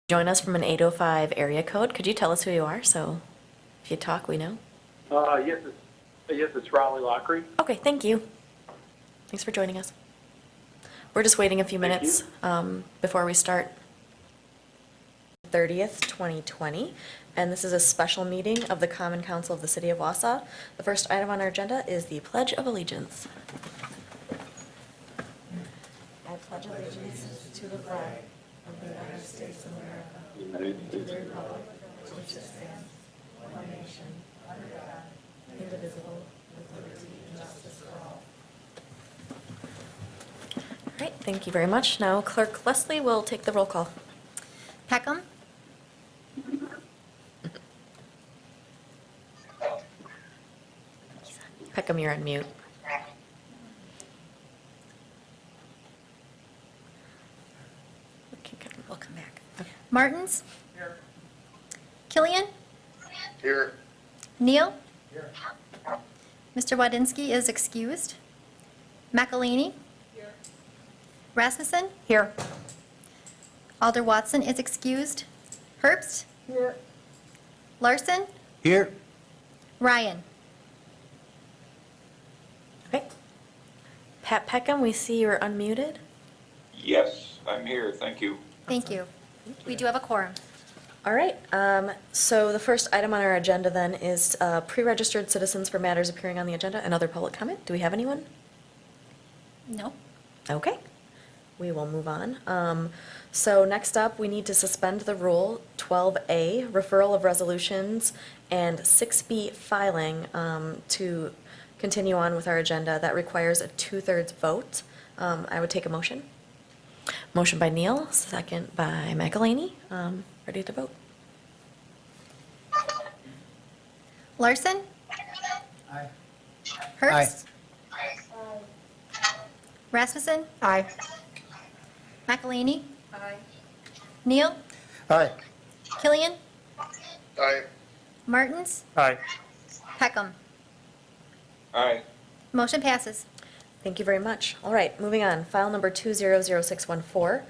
Join us from an 805 area code. Could you tell us who you are? So if you talk, we know. It's Raleigh Lockery. Okay, thank you. Thanks for joining us. We're just waiting a few Thank minutes before we start. 30th, 2020, and this is a special meeting of the Common Council of the City of Wausau. The first item on our agenda is the Pledge of Allegiance. I pledge allegiance to the flag of the United States of America, and to the republic for which it stands, one nation, under God, indivisible, with liberty and justice for all. All right, thank you very much. Now Clerk Leslie will take the roll call. Peckham. Peckham, you're on mute. We'll come back. Martins. Here. Killian. Here. Neal. Here. Mr. Wadinsky is excused. McElhaney. Here. Rasmussen. Here. Alder Watson is excused. Herbst. Here. Larson. Here. Ryan. Okay. Pat Peckham, we see you're unmuted. Yes, I'm here, thank you. Thank you. We do have a quorum. All right, so the first item on our agenda then is pre-registered citizens for matters appearing on the agenda and other public comment. Do we have anyone? No. Okay, we will move on. So next up, we need to suspend the rule 12A, referral of resolutions, and 6B, filing, to continue on with our agenda. That requires a 2/3 vote. I would take a motion. Motion by Neal, second by McElhaney. Ready to vote? Larson. Aye. Herbst. Rasmussen. Aye. McElhaney. Neal. Aye. Killian. Aye. Martins. Aye. Peckham. Aye. Motion passes. Thank you very much. All right, moving on. File number 200614,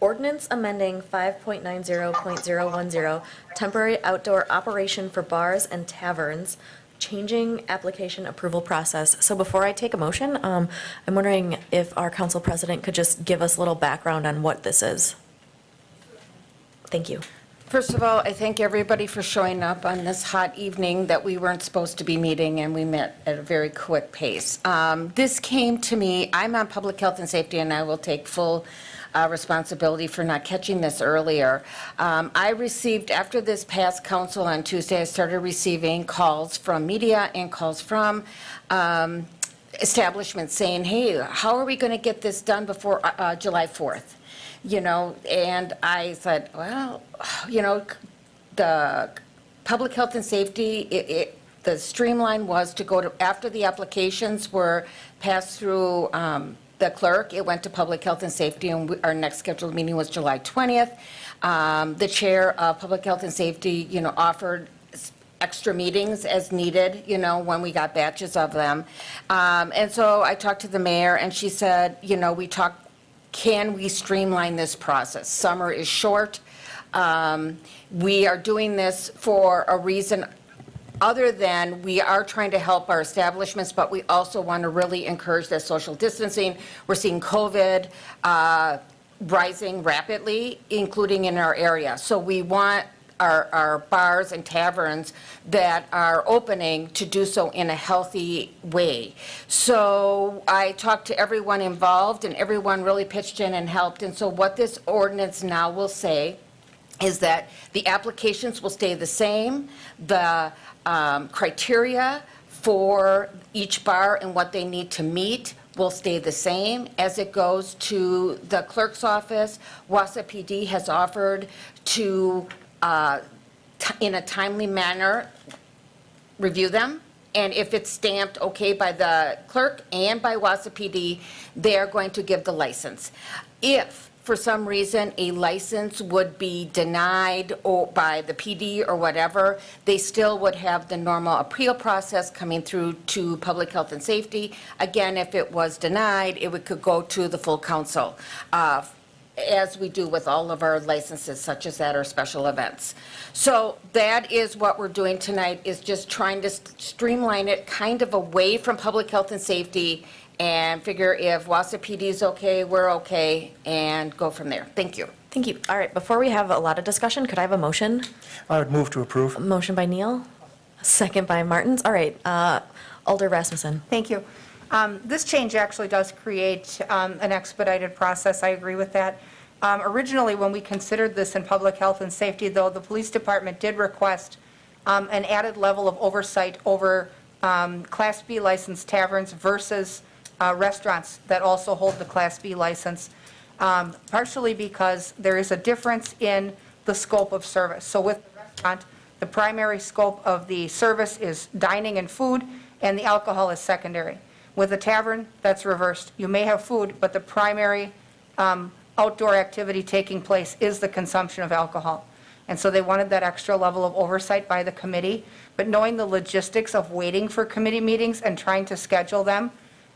ordinance amending 5.90.010, temporary outdoor operation for bars and taverns, changing application approval process. So before I take a motion, I'm wondering if our council president could just give us a little background on what this is. Thank you. First of all, I thank everybody for showing up on this hot evening that we weren't supposed to be meeting, and we met at a very quick pace. This came to me, I'm on public health and safety, and I will take full responsibility for not catching this earlier. I received, after this past council on Tuesday, I started receiving calls from media and calls from establishments saying, hey, how are we going to get this done before July 4th? You know, and I said, well, you know, the public health and safety, the streamline was to go to, after the applications were passed through the clerk, it went to public health and safety, and our next scheduled meeting was July 20th. The chair of public health and safety, you know, offered extra meetings as needed, you know, when we got batches of them. And so I talked to the mayor, and she said, you know, can we streamline this process? Summer is short. We are doing this for a reason other than we are trying to help our establishments, but we also want to really encourage that social distancing. We're seeing COVID rising rapidly, including in our area. So we want our bars and taverns that are opening to do so in a healthy way. So I talked to everyone involved, and everyone really pitched in and helped. And so what this ordinance now will say is that the applications will stay the same, the criteria for each bar and what they need to meet will stay the same. As it goes to the clerk's office, Wausau PD has offered to in a timely manner, review them, and if it's stamped okay by the clerk and by Wausau PD, they're going to give the license. If, for some reason, a license would be denied or by the PD or whatever, they still would have the normal appeal process coming through to public health and safety. Again, if it was denied, it could go to the full council. as we do with all of our licenses such as that or special events. So that is what we're doing tonight, is just trying to streamline it kind of away from public health and safety and figure if Wausau PD is okay, we're okay, and go from there. Thank you. Thank you. All right, before we have a lot of discussion, could I have a motion? I would move to approve. Motion by Neal, second by Martins. All right, Alder Rasmussen. Thank you. This change actually does create an expedited process. I agree with that. Originally, when we considered this in public health and safety, though, the police department did request an added level of oversight over Class B licensed taverns versus restaurants that also hold the Class B license, partially because there is a difference in the scope of service. So with the restaurant, the primary scope of the service is dining and food, and the alcohol is secondary. With a tavern, that's reversed. You may have food, but the primary outdoor activity taking place is the consumption of alcohol. And so they wanted that extra level of oversight by the committee. But knowing the logistics of waiting for committee meetings and trying to schedule them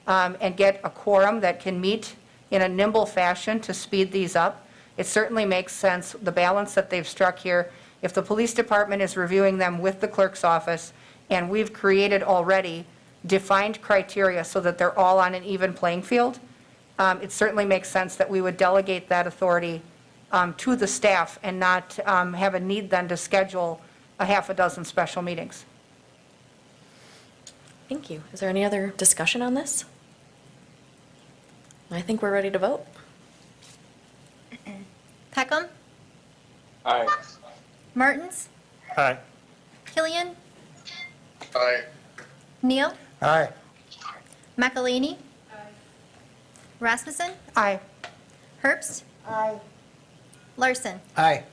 and get a quorum that can meet in a nimble fashion to speed these up, it certainly makes sense, the balance that they've struck here. If the police department is reviewing them with the clerk's office, and we've created already defined criteria so that they're all on an even playing field, it certainly makes sense that we would delegate that authority to the staff and not have a need then to schedule a half a dozen special meetings. Thank you. Is there any other discussion on this? I think we're ready to vote. Peckham, Aye. Martins, Aye. Killian, Aye. Neal, Aye. McElhaney, Rasmussen, Aye. Herbst, Larson. Aye.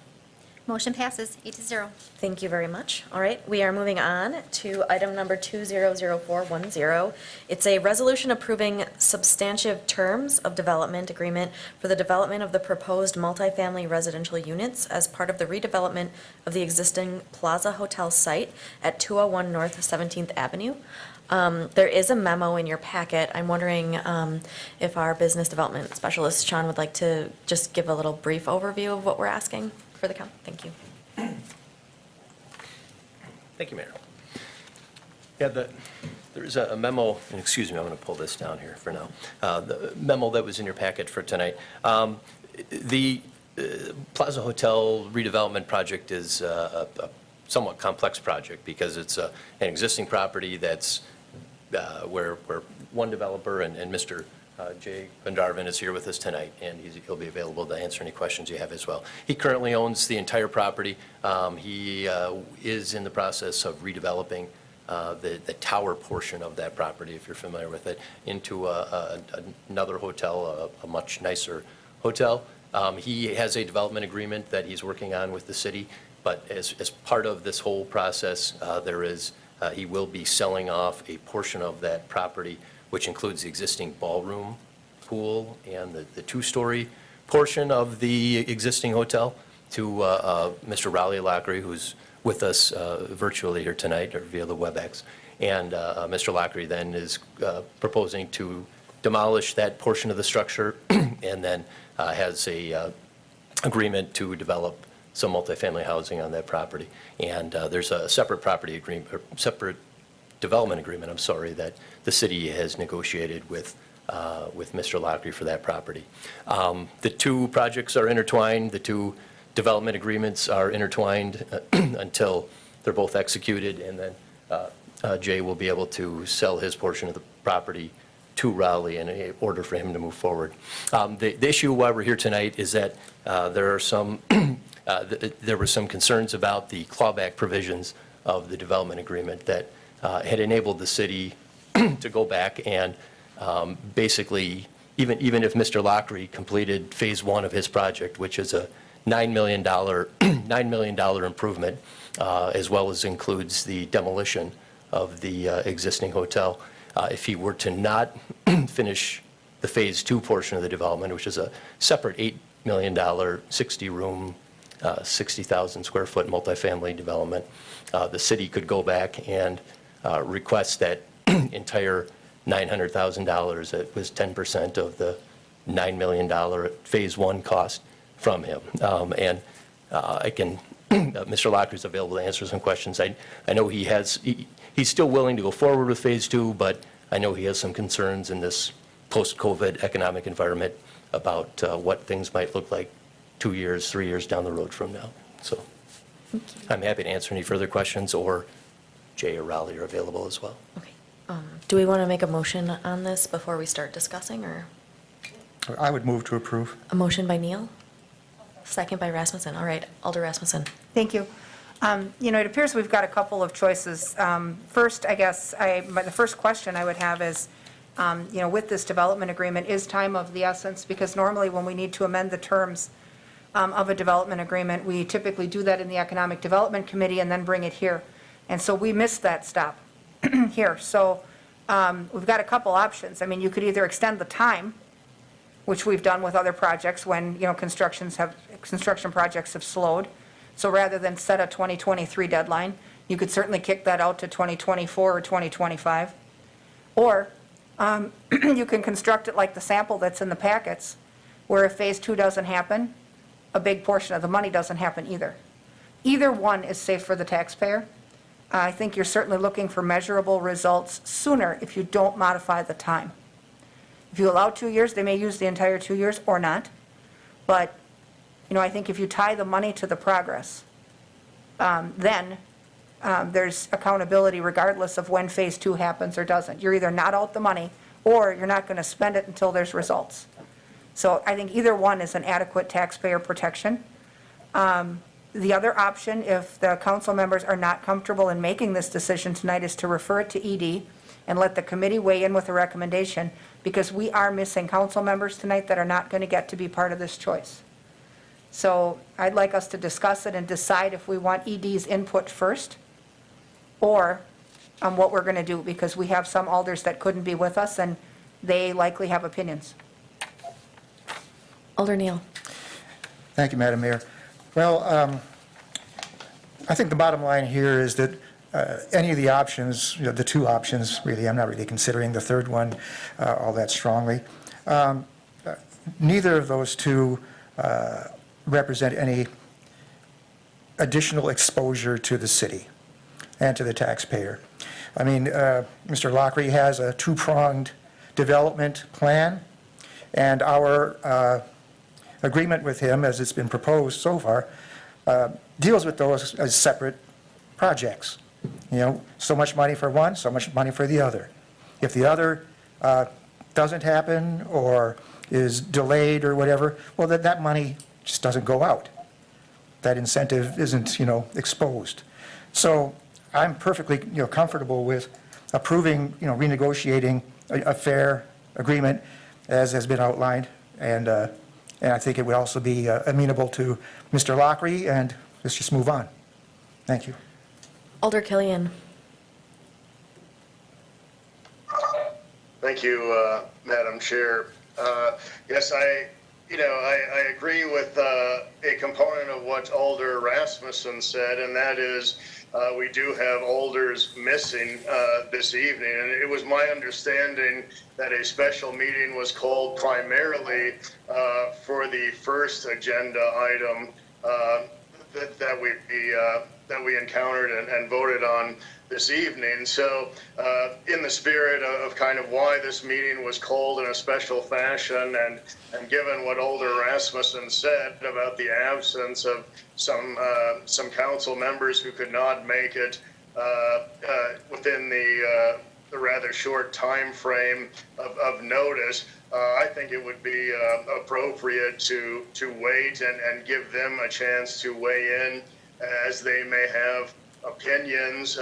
Motion passes 8-0. Thank you very much. All right, we are moving on to item number 200410. It's a resolution approving substantive terms of development agreement for the development of the proposed multifamily residential units as part of the redevelopment of the existing Plaza Hotel site at 201 North 17th Avenue. There is a memo in your packet. I'm wondering if our business development specialist, Sean, would like to just give a little brief overview of what we're asking for the council. Thank you. Thank you, Mayor. Yeah, there is a memo, and excuse me, I'm going to pull this down here for now. The memo that was in your packet for tonight. The Plaza Hotel redevelopment project is a somewhat complex project because it's an existing property that's where one developer and Mr. Jay Vandarven is here with us tonight, and he'll be available to answer any questions you have as well. He currently owns the entire property. He is in the process of redeveloping the tower portion of that property, if you're familiar with it, into another hotel, a much nicer hotel. He has a development agreement that he's working on with the city, but as part of this whole process, he will be selling off a portion of that property, which includes the existing ballroom, pool, and the two-story portion of the existing hotel to Mr. Raleigh Lockery, who's with us virtually here tonight or via the WebEx. And Mr. Lockery then is proposing to demolish that portion of the structure and then has a agreement to develop some multifamily housing on that property. And there's a separate property agreement, or separate development agreement, I'm sorry, that the city has negotiated with Mr. Lockery for that property. The two projects are intertwined. The two development agreements are intertwined until they're both executed, and then Jay will be able to sell his portion of the property to Raleigh in order for him to move forward. The issue why we're here tonight is that there are some there were some concerns about the clawback provisions of the development agreement that had enabled the city to go back and basically, even if Mr. Lockery completed phase one of his project, which is a $9 million improvement, as well as includes the demolition of the existing hotel, if he were to not finish the phase two portion of the development, which is a separate $8 million, 60-room, 60,000 square foot multifamily development, the city could go back and request that entire $900,000, that was 10% of the $9 million Phase 1 cost from him. And I can, Mr. Lockery's available to answer some questions. I know he's still willing to go forward with Phase 2, but I know he has some concerns in this post-COVID economic environment about what things might look like 2 years, 3 years down the road from now. So I'm happy to answer any further questions, or Jay or Raleigh are available as well. Okay. Do we want to make a motion on this before we start discussing, or? I would move to approve. A motion by Neal, second by Rasmussen. All right, Alder Rasmussen. Thank you. It appears we've got a couple of choices. First, I guess, the first question I would have is, with this development agreement, is time of the essence? Because normally when we need to amend the terms of a development agreement, we typically do that in the Economic Development Committee and then bring it here. And so we missed that stop here. So we've got a couple options. I mean, you could either extend the time, which we've done with other projects when, construction projects have slowed. So rather than set a 2023 deadline, you could certainly kick that out to 2024 or 2025. Or you can construct it like the sample that's in the packets, where if Phase 2 doesn't happen, a big portion of the money doesn't happen either. Either one is safe for the taxpayer. I think you're certainly looking for measurable results sooner if you don't modify the time. If you allow 2 years, they may use the entire 2 years or not. But, I think if you tie the money to the progress, then there's accountability regardless of when Phase 2 happens or doesn't. You're either not out the money or you're not going to spend it until there's results. So I think either one is an adequate taxpayer protection. The other option, if the council members are not comfortable in making this decision tonight, is to refer it to ED and let the committee weigh in with a recommendation, because we are missing council members tonight that are not going to get to be part of this choice. So I'd like us to discuss it and decide if we want ED's input first, or what we're going to do, because we have some alders that couldn't be with us, and they likely have opinions. Alder Neal. Thank you, Madam Mayor. Well, I think the bottom line here is that any of the options, the two options, really, I'm not really considering the third one all that strongly. Neither of those two represent any additional exposure to the city and to the taxpayer. I mean, Mr. Lockery has a two-pronged development plan, and our agreement with him, as it's been proposed so far, deals with those as separate projects. So much money for one, so much money for the other. If the other doesn't happen or is delayed or whatever, well, then that money just doesn't go out. That incentive isn't, exposed. So I'm perfectly, comfortable with approving, renegotiating a fair agreement as has been outlined, and I think it would also be amenable to Mr. Lockery, and let's just move on. Thank you. Alder Killian. Thank you, Madam Chair. Yes, I agree with a component of what Alder Rasmussen said, and that is we do have alders missing this evening. And it was my understanding that a special meeting was called primarily for the first agenda item that we encountered and voted on this evening. So in the spirit of kind of why this meeting was called in a special fashion, and given what Alder Rasmussen said about the absence of some council members who could not make it within the rather short time frame of notice, I think it would be appropriate to wait and give them a chance to weigh in, as they may have opinions.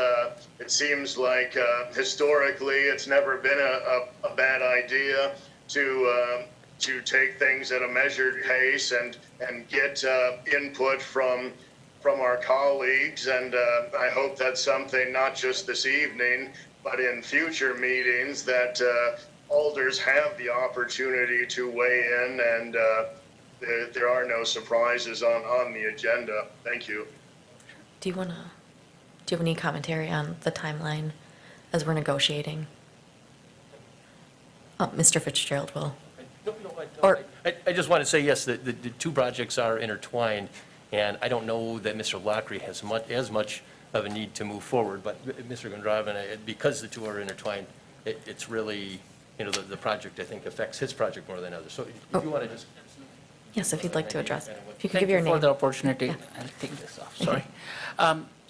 It seems like historically it's never been a bad idea to take things at a measured pace and get input from our colleagues, and I hope that's something not just this evening but in future meetings that alders have the opportunity to weigh in, and there are no surprises on the agenda. Thank you. Do you have any commentary on the timeline as we're negotiating? Mr. Fitzgerald will. No, Or- I just want to say, yes, the two projects are intertwined, and I don't know that Mr. Lockery has as much of a need to move forward, but Mr. Gondravin, because the two are intertwined, it's really, the project, I think, affects his project more than others. So if you want to just. Yes, if you'd like to address. If you could Thank give your you for name. the opportunity. I'll take this off, sorry.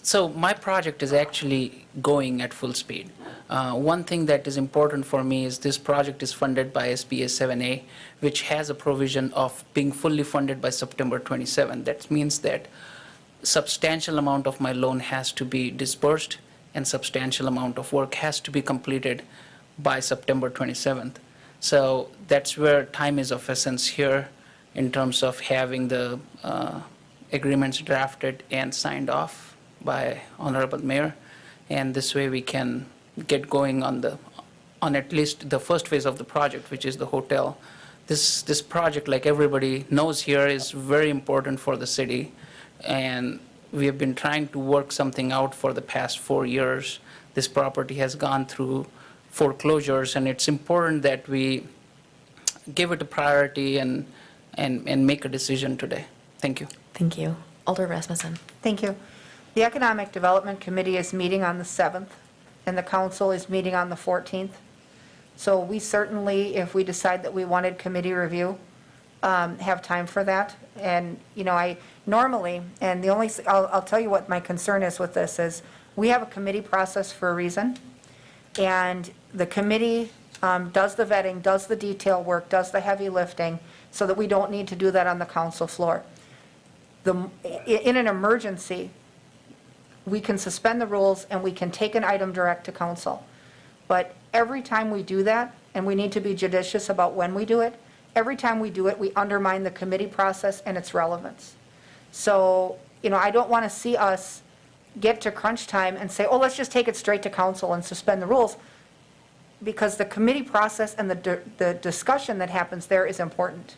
So my project is actually going at full speed. One thing that is important for me is this project is funded by SBA 7A, which has a provision of being fully funded by September 27. That means that substantial amount of my loan has to be disbursed and substantial amount of work has to be completed by September 27th. So that's where time is of essence here in terms of having the agreements drafted and signed off by Honorable Mayor. And this way we can get going on at least the first phase of the project, which is the hotel. This project, like everybody knows here, is very important for the city. And we have been trying to work something out for the past 4 years. This property has gone through foreclosures, and it's important that we give it a priority and make a decision today. Thank you. Thank you. Alder Rasmussen. Thank you. The Economic Development Committee is meeting on the 7th, and the council is meeting on the 14th. So we certainly, if we decide that we wanted committee review, have time for that. And, I normally, and I'll tell you what my concern is with this, is we have a committee process for a reason. And the committee does the vetting, does the detail work, does the heavy lifting, so that we don't need to do that on the council floor. In an emergency, we can suspend the rules and we can take an item direct to council. But every time we do that, and we need to be judicious about when we do it, every time we do it, we undermine the committee process and its relevance. So, I don't want to see us get to crunch time and say, oh, let's just take it straight to council and suspend the rules, because the committee process and the discussion that happens there is important.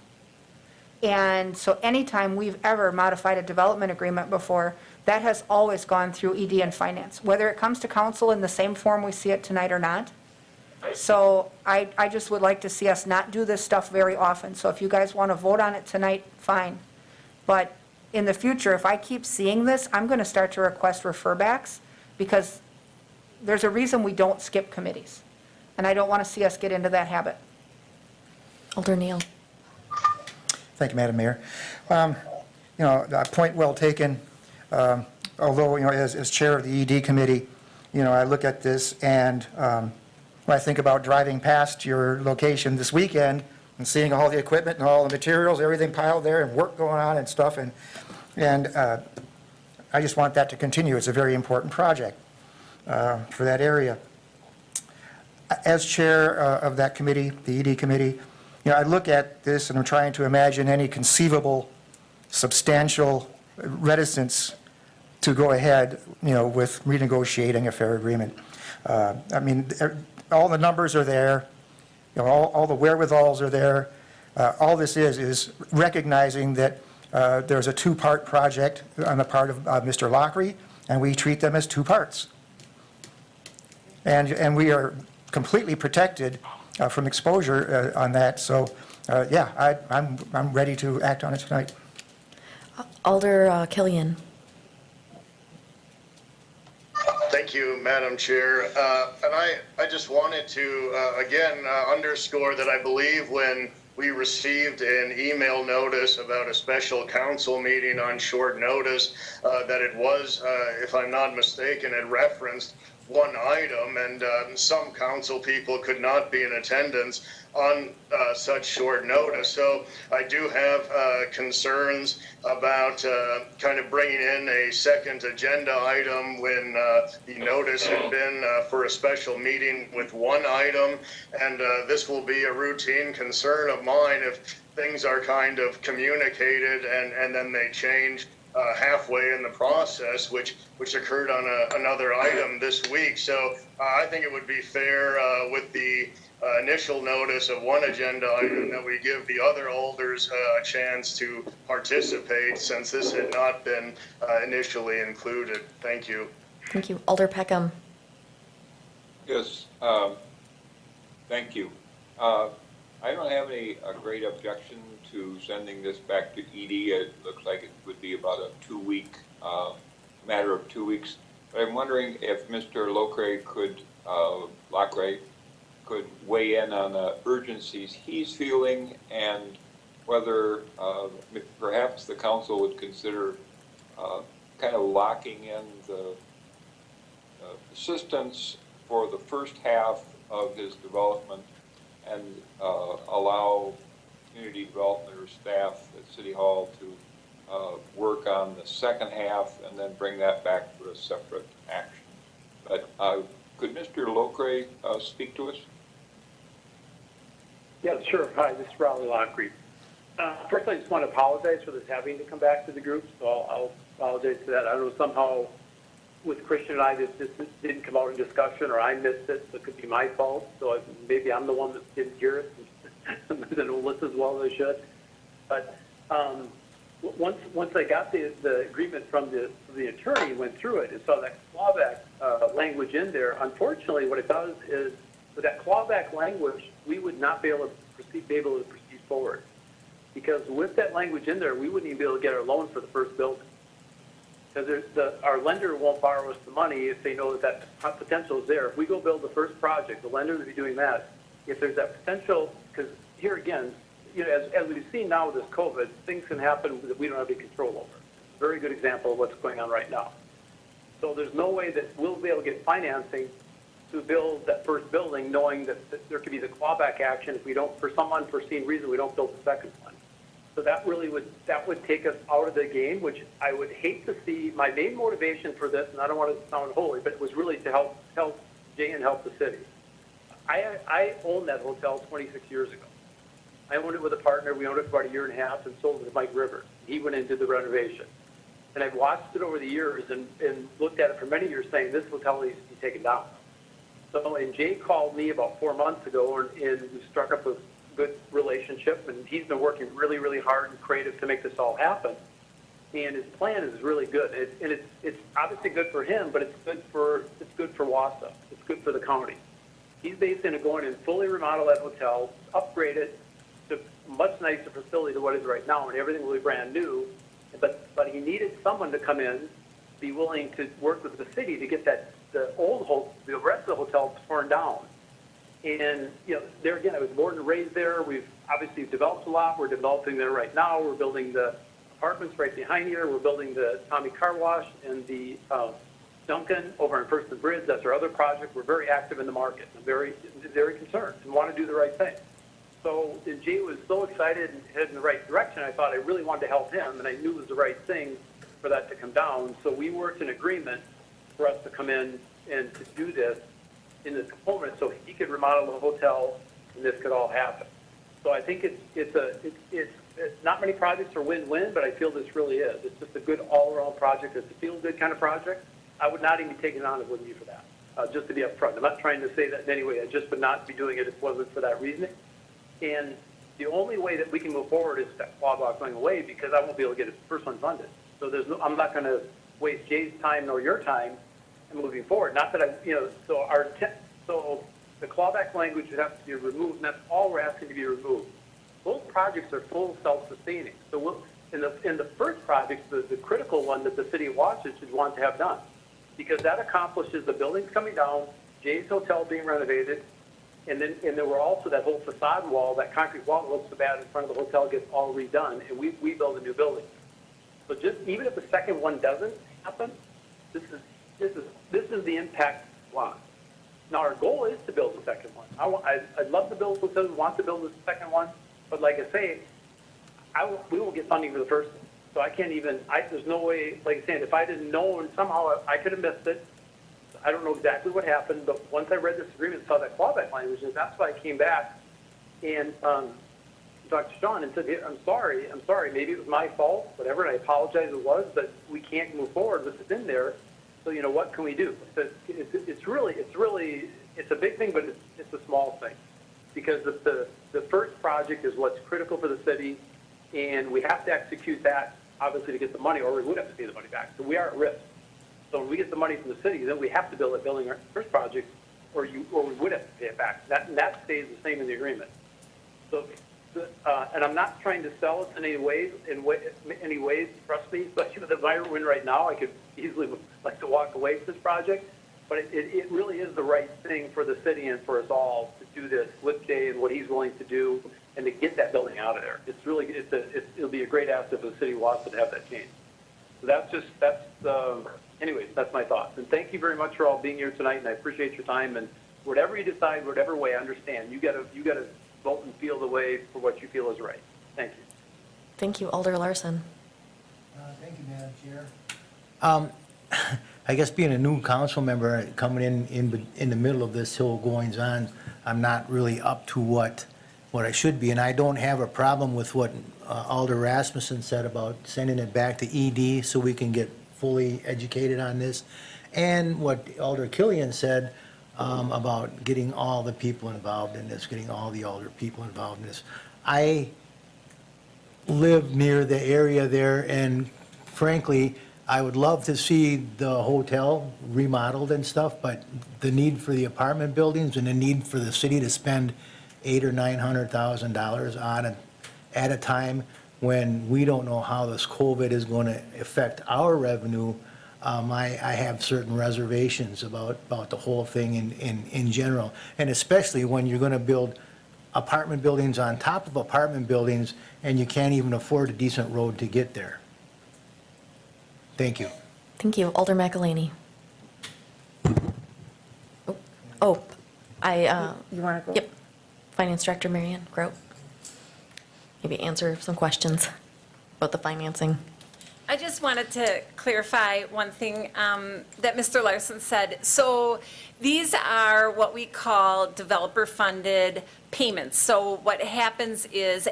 And so anytime we've ever modified a development agreement before, that has always gone through ED and Finance, whether it comes to council in the same form we see it tonight or not. So I just would like to see us not do this stuff very often. So if you guys want to vote on it tonight, fine. But in the future, if I keep seeing this, I'm going to start to request referbacks, because there's a reason we don't skip committees. And I don't want to see us get into that habit. Alder Neal. Thank you, Madam Mayor. A point well taken. Although, as chair of the ED committee, I look at this and when I think about driving past your location this weekend and seeing all the equipment and all the materials, everything piled there and work going on and stuff, and I just want that to continue. It's a very important project for that area. As chair of that committee, the ED committee, I look at this and I'm trying to imagine any conceivable substantial reticence to go ahead, with renegotiating a fair agreement. All the numbers are there, all the wherewithals are there. All this is recognizing that there's a two-part project on the part of Mr. Lockery, and we treat them as two parts. And we are completely protected from exposure on that. So, I'm ready to act on it tonight. Alder Killian. Thank you, Madam Chair. And I just wanted to, again, underscore that I believe when we received an email notice about a special council meeting on short notice, that it was, if I'm not mistaken, it referenced one item, and some council people could not be in attendance on such short notice. So I do have concerns about kind of bringing in a second agenda item when the notice had been for a special meeting with one item. And this will be a routine concern of mine if things are kind of communicated and then they change halfway in the process, which occurred on another item this week. So I think it would be fair with the initial notice of one agenda item that we give the other alders a chance to participate, since this had not been initially included. Thank you. Thank you. Alder I don't have any great objection to sending this back to ED. It looks like it would be about a 2-week, matter of 2 weeks. But I'm wondering if Mr. Lockrey could weigh in on the urgencies he's feeling and whether perhaps the council would consider kind of locking in the assistance for the first half of his development and allow community development or staff at City Hall to work on the second half and then bring that back for a separate action. But could Mr. Lockrey speak to us? Yeah, sure. Hi, this is Raleigh Lockrey. First, I just want to apologize for this having to come back to the group, so I'll apologize for that. I don't know, somehow with Christian and I, this didn't come out in discussion, or I missed it, so it could be my fault. So maybe I'm the one that didn't hear it and didn't listen as well as I should. But once I got the agreement from the attorney, went through it and saw that clawback language in there, unfortunately, what it does is with that clawback language, we would not be able to proceed forward. Because with that language in there, we wouldn't even be able to get our loan for the first building. Because our lender won't borrow us the money if they know that potential is there. If we go build the first project, the lender will be doing that. If there's that potential, because here again, as we've seen now with this COVID, things can happen that we don't have any control over. Very good example of what's going on right now. So there's no way that we'll be able to get financing to build that first building, knowing that there could be the clawback action if we don't, for some unforeseen reason, we don't build the second one. So that really would take us out of the game, which I would hate to see. My main motivation for this, and I don't want to sound holy, but it was really to help Jay and help the city. I owned that hotel 26 years ago. I owned it with a partner. We owned it for about 1.5 years and sold it to Mike Rivers. He went into the renovation. And I've watched it over the years and looked at it for many years saying this hotel needs to be taken down. So, and Jay called me about 4 months ago and we struck up a good relationship, and he's been working really, really hard and creative to make this all happen. And his plan is really good. It's obviously good for him, but it's good for Wausau. It's good for the county. He's basically going to fully remodel that hotel, upgrade it to a much nicer facility than what it is right now, and everything will be brand new. But he needed someone to come in, be willing to work with the city to get the rest of the hotel torn down. And, there again, I was born and raised there. We've obviously developed a lot. We're developing there right now. We're building the apartments right behind here. We're building the Tommy Car Wash and the Duncan over on First and Bridge. That's our other project. We're very active in the market. I'm very, very concerned and want to do the right thing. So Jay was so excited and headed in the right direction. I thought I really wanted to help him, and I knew it was the right thing for that to come down. So we worked an agreement for us to come in and to do this in this component so he could remodel the hotel and this could all happen. So I think it's not many projects are win-win, but I feel this really is. It's just a good all-around project. It's a feel-good kind of project. I would not even be taking it on if it wasn't be for that, just to be upfront. I'm not trying to say that in any way. I just would not be doing it if it wasn't for that reasoning. And the only way that we can move forward is that clawback going away, because I won't be able to get the first one funded. So I'm not going to waste Jay's time nor your time in moving forward. Not that so the clawback language would have to be removed, and that's all we're asking to be removed. Those projects are full self-sustaining. So in the first project, the critical one that the city of Wausau should want to have done, because that accomplishes the buildings coming down, Jay's Hotel being renovated, and there were also that whole facade wall, that concrete wall that looks so bad in front of the hotel gets all redone, and we build a new building. So just even if the second one doesn't happen, this is the impact one. Now our goal is to build the second one. I'd love to build hotels, want to build the second one, but like I say, we won't get funding for the first one. So I can't even. There's no way. Like I said, if I didn't know and somehow I could have missed it. I don't know exactly what happened, but once I read this agreement and saw that clawback language, and that's why I came back and talked to Sean and said, hey, I'm sorry, maybe it was my fault, whatever, and I apologize it was, but we can't move forward with this in there, so what can we do? It's really a big thing, but it's a small thing, because the first project is what's critical for the city, and we have to execute that, obviously, to get the money, or we would have to pay the money back, so we are at risk. So when we get the money from the city, then we have to build that building, our first project, or we would have to pay it back. That stays the same in the agreement. So, and I'm not trying to sell us in any ways, trust me, especially with the environment we're in right now, I could easily like to walk away from this project. But it really is the right thing for the city and for us all to do this with Jay and what he's willing to do and to get that building out of there. It's really, it'll be a great asset for the city of Wausau to have that change. So anyways, that's my thoughts. And thank you very much for all being here tonight, and I appreciate your time. And whatever you decide, whatever way, I understand. You gotta vote and feel the way for what you feel is right. Thank you. Thank you, Alder Larson. Thank you, Madam Chair. I guess being a new council member, coming in the middle of this whole goings-on, I'm not really up to what I should be, and I don't have a problem with what Alder Rasmussen said about sending it back to ED so we can get fully educated on this, and what Alder Killian said about getting all the people involved in this, getting all the Alder people involved in this. I live near the area there, and frankly, I would love to see the hotel remodeled and stuff, but the need for the apartment buildings and the need for the city to spend $800,000 or $900,000 on it at a time when we don't know how this COVID is going to affect our revenue, I have certain reservations about the whole thing in general. And especially when you're going to build apartment buildings on top of apartment buildings and you can't even afford a decent road to get there. Thank you. Thank you, Alder McElhaney. Oh, You want to go? yep, Finance Director Marianne Grote. Maybe answer some questions about the financing. I just wanted to clarify one thing that Mr. Larson said. So these are what we call developer-funded payments. So what happens is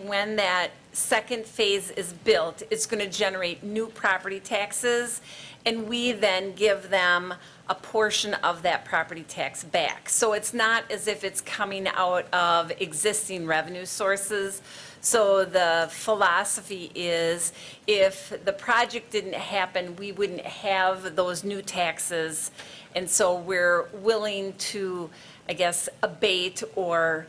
when that second phase is built, it's going to generate new property taxes, and we then give them a portion of that property tax back. So it's not as if it's coming out of existing revenue sources. So the philosophy is if the project didn't happen, we wouldn't have those new taxes. And so we're willing to, I guess, abate or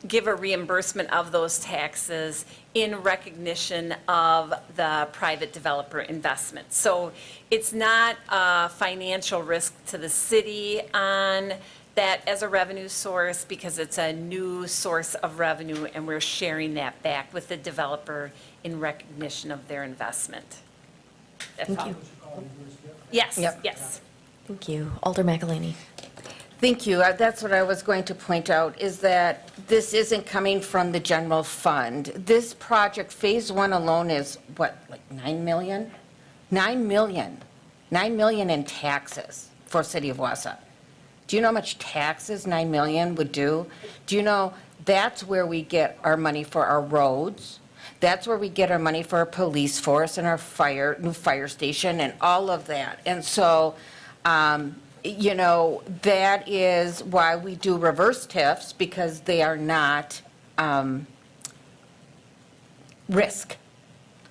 give a reimbursement of those taxes in recognition of the private developer investment. So it's not a financial risk to the city on that as a revenue source because it's a new source of revenue and we're sharing that back with the developer in recognition of their investment. That's Thank all. you. Yes, Yep. yes. Thank you, Alder McElhaney. Thank you. That's what I was going to point out, is that this isn't coming from the general fund. This project, Phase 1 alone is, what, like 9 million? 9 million. 9 million in taxes for City of Wausau. Do you know how much taxes 9 million would do? Do you know that's where we get our money for our roads? That's where we get our money for our police force and our new fire station and all of that. And so, you know, that is why we do reverse TIFs, because they are not risk,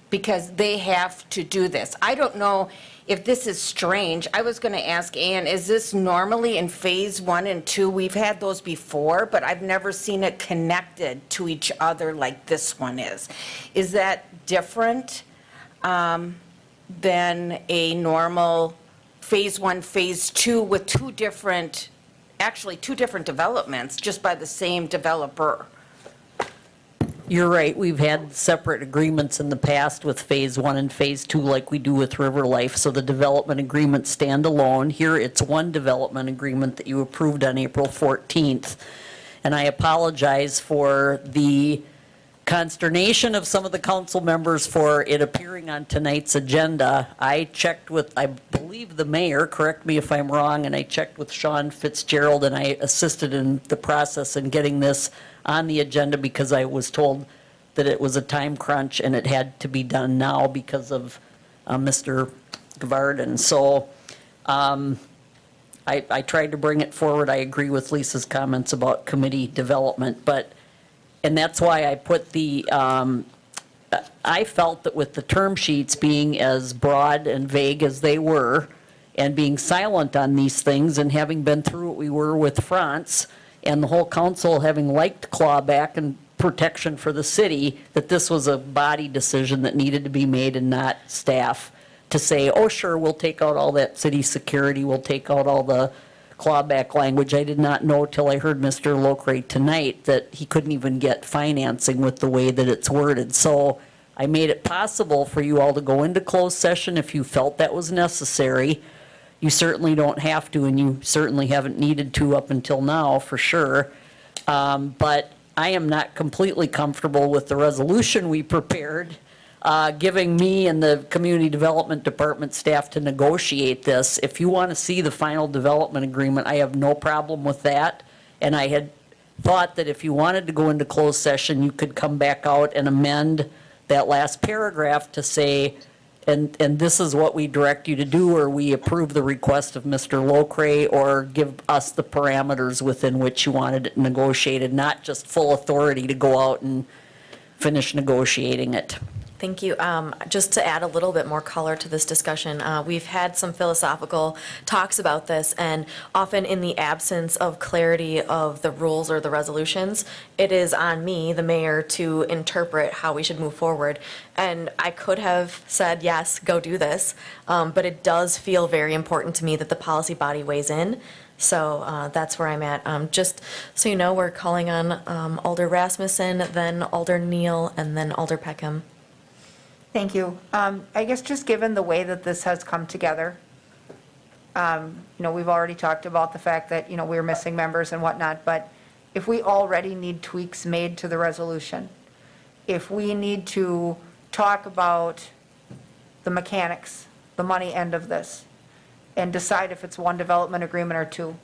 because they have to do this. I don't know if this is strange. I was going to ask Ann, is this normally in Phase 1 and 2? We've had those before, but I've never seen it connected to each other like this one is. Is that different than a normal Phase 1, Phase 2 with two different developments just by the same developer? You're right, we've had separate agreements in the past with Phase 1 and Phase 2 like we do with River Life, so the development agreements stand alone. Here, it's one development agreement that you approved on April 14th. And I apologize for the consternation of some of the council members for it appearing on tonight's agenda. I checked with, I believe, the mayor, correct me if I'm wrong, and I checked with Sean Fitzgerald, and I assisted in the process in getting this on the agenda because I was told that it was a time crunch and it had to be done now because of Mr. Gavardin. So I tried to bring it forward. I agree with Lisa's comments about committee development, and that's why I put I felt that with the term sheets being as broad and vague as they were, and being silent on these things, and having been through what we were with France, and the whole council having liked clawback and protection for the city, that this was a body decision that needed to be made and not staff to say, oh, sure, we'll take out all that city security, we'll take out all the clawback language. I did not know till I heard Mr. Locre tonight that he couldn't even get financing with the way that it's worded. So I made it possible for you all to go into closed session if you felt that was necessary. You certainly don't have to, and you certainly haven't needed to up until now, for sure. But I am not completely comfortable with the resolution we prepared, giving me and the Community Development Department staff to negotiate this. If you want to see the final development agreement, I have no problem with that. And I had thought that if you wanted to go into closed session, you could come back out and amend that last paragraph to say, and this is what we direct you to do, or we approve the request of Mr. Locre, or give us the parameters within which you wanted it negotiated, not just full authority to go out and finish negotiating it. Thank you. Just to add a little bit more color to this discussion, we've had some philosophical talks about this, and often in the absence of clarity of the rules or the resolutions, it is on me, the mayor, to interpret how we should move forward. And I could have said, yes, go do this, but it does feel very important to me that the policy body weighs in. So that's where I'm at. Just so you know, we're calling on Alder Rasmussen, then Alder Neal, and then Alder Peckham. Thank you. I guess just given the way that this has come together, we've already talked about the fact that, we're missing members and whatnot, but if we already need tweaks made to the resolution, if we need to talk about the mechanics, the money end of this, and decide if it's one development agreement or two.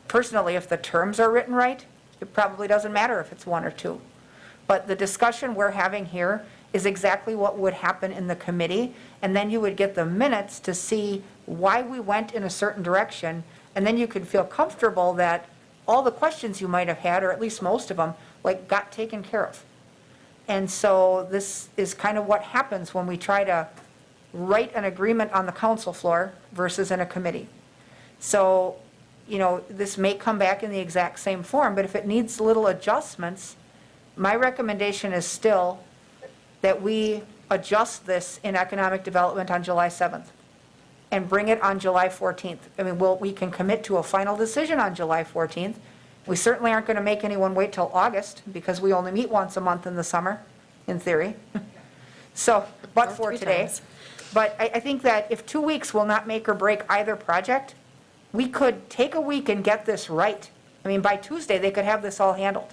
Personally, if the terms are written right, it probably doesn't matter if it's one or two. But the discussion we're having here is exactly what would happen in the committee, and then you would get the minutes to see why we went in a certain direction, and then you could feel comfortable that all the questions you might have had, or at least most of them, got taken care of. And so this is kind of what happens when we try to write an agreement on the council floor versus in a committee. So, this may come back in the exact same form, but if it needs little adjustments, my recommendation is still that we adjust this in economic development on July 7th and bring it on July 14th. I mean, we can commit to a final decision on July 14th. We certainly aren't going to make anyone wait till August because we only meet once a month in the summer, in theory. So, but Or for 3 today. times. But I think that if 2 weeks will not make or break either project, we could take a week and get this right. I mean, by Tuesday, they could have this all handled.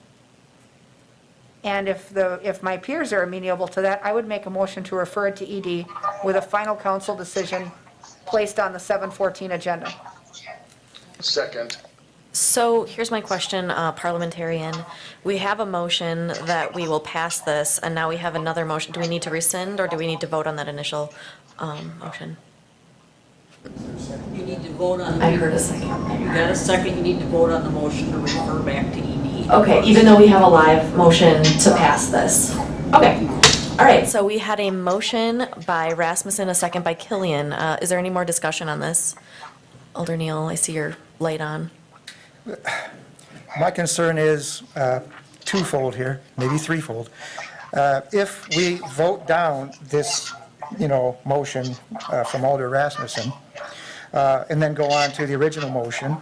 And if my peers are amenable to that, I would make a motion to refer it to ED with a final council decision placed on the 7/14 agenda. Second. So here's my question, parliamentarian. We have a motion that we will pass this, and now we have another motion. Do we need to rescind, or do we need to vote on that initial motion? You need to vote on. I heard a second. You got a second, you need to vote on the motion to refer back to ED. Okay, even though we have a live motion to pass this. Okay. All right, so we had a motion by Rasmussen, a second by Killian. Is there any more discussion on this? Alder Neal, I see your light on. My concern is twofold here, maybe threefold. If we vote down this, motion from Alder Rasmussen, and then go on to the original motion,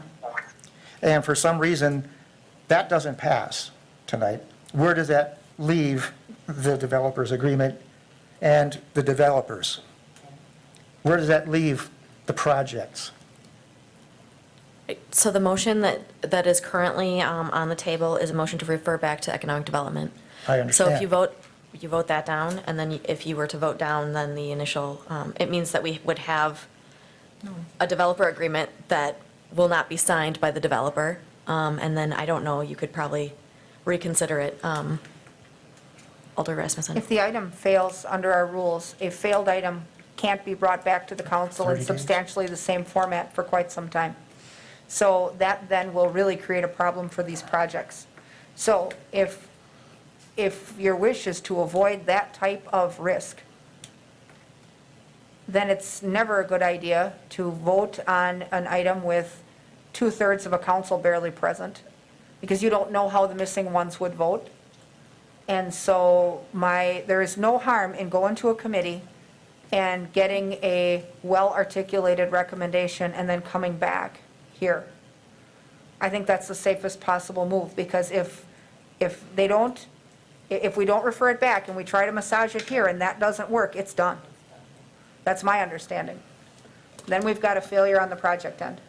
and for some reason that doesn't pass tonight, where does that leave the developers agreement and the developers? Where does that leave the projects? So the motion that is currently on the table is a motion to refer back to economic development. I understand. So if you vote that down, and then if you were to vote down, then the initial, it means that we would have a developer agreement that will not be signed by the developer. And then, I don't know, you could probably reconsider it. Alder Rasmussen. If the item fails under our rules, a failed item can't be brought back to the council in 30 days. substantially the same format for quite some time. So that then will really create a problem for these projects. So if your wish is to avoid that type of risk, then it's never a good idea to vote on an item with 2/3 of a council barely present, because you don't know how the missing ones would vote. And so there is no harm in going to a committee and getting a well-articulated recommendation and then coming back here. I think that's the safest possible move, because if we don't refer it back and we try to massage it here and that doesn't work, it's done. That's my understanding. Then we've got a failure on the project end.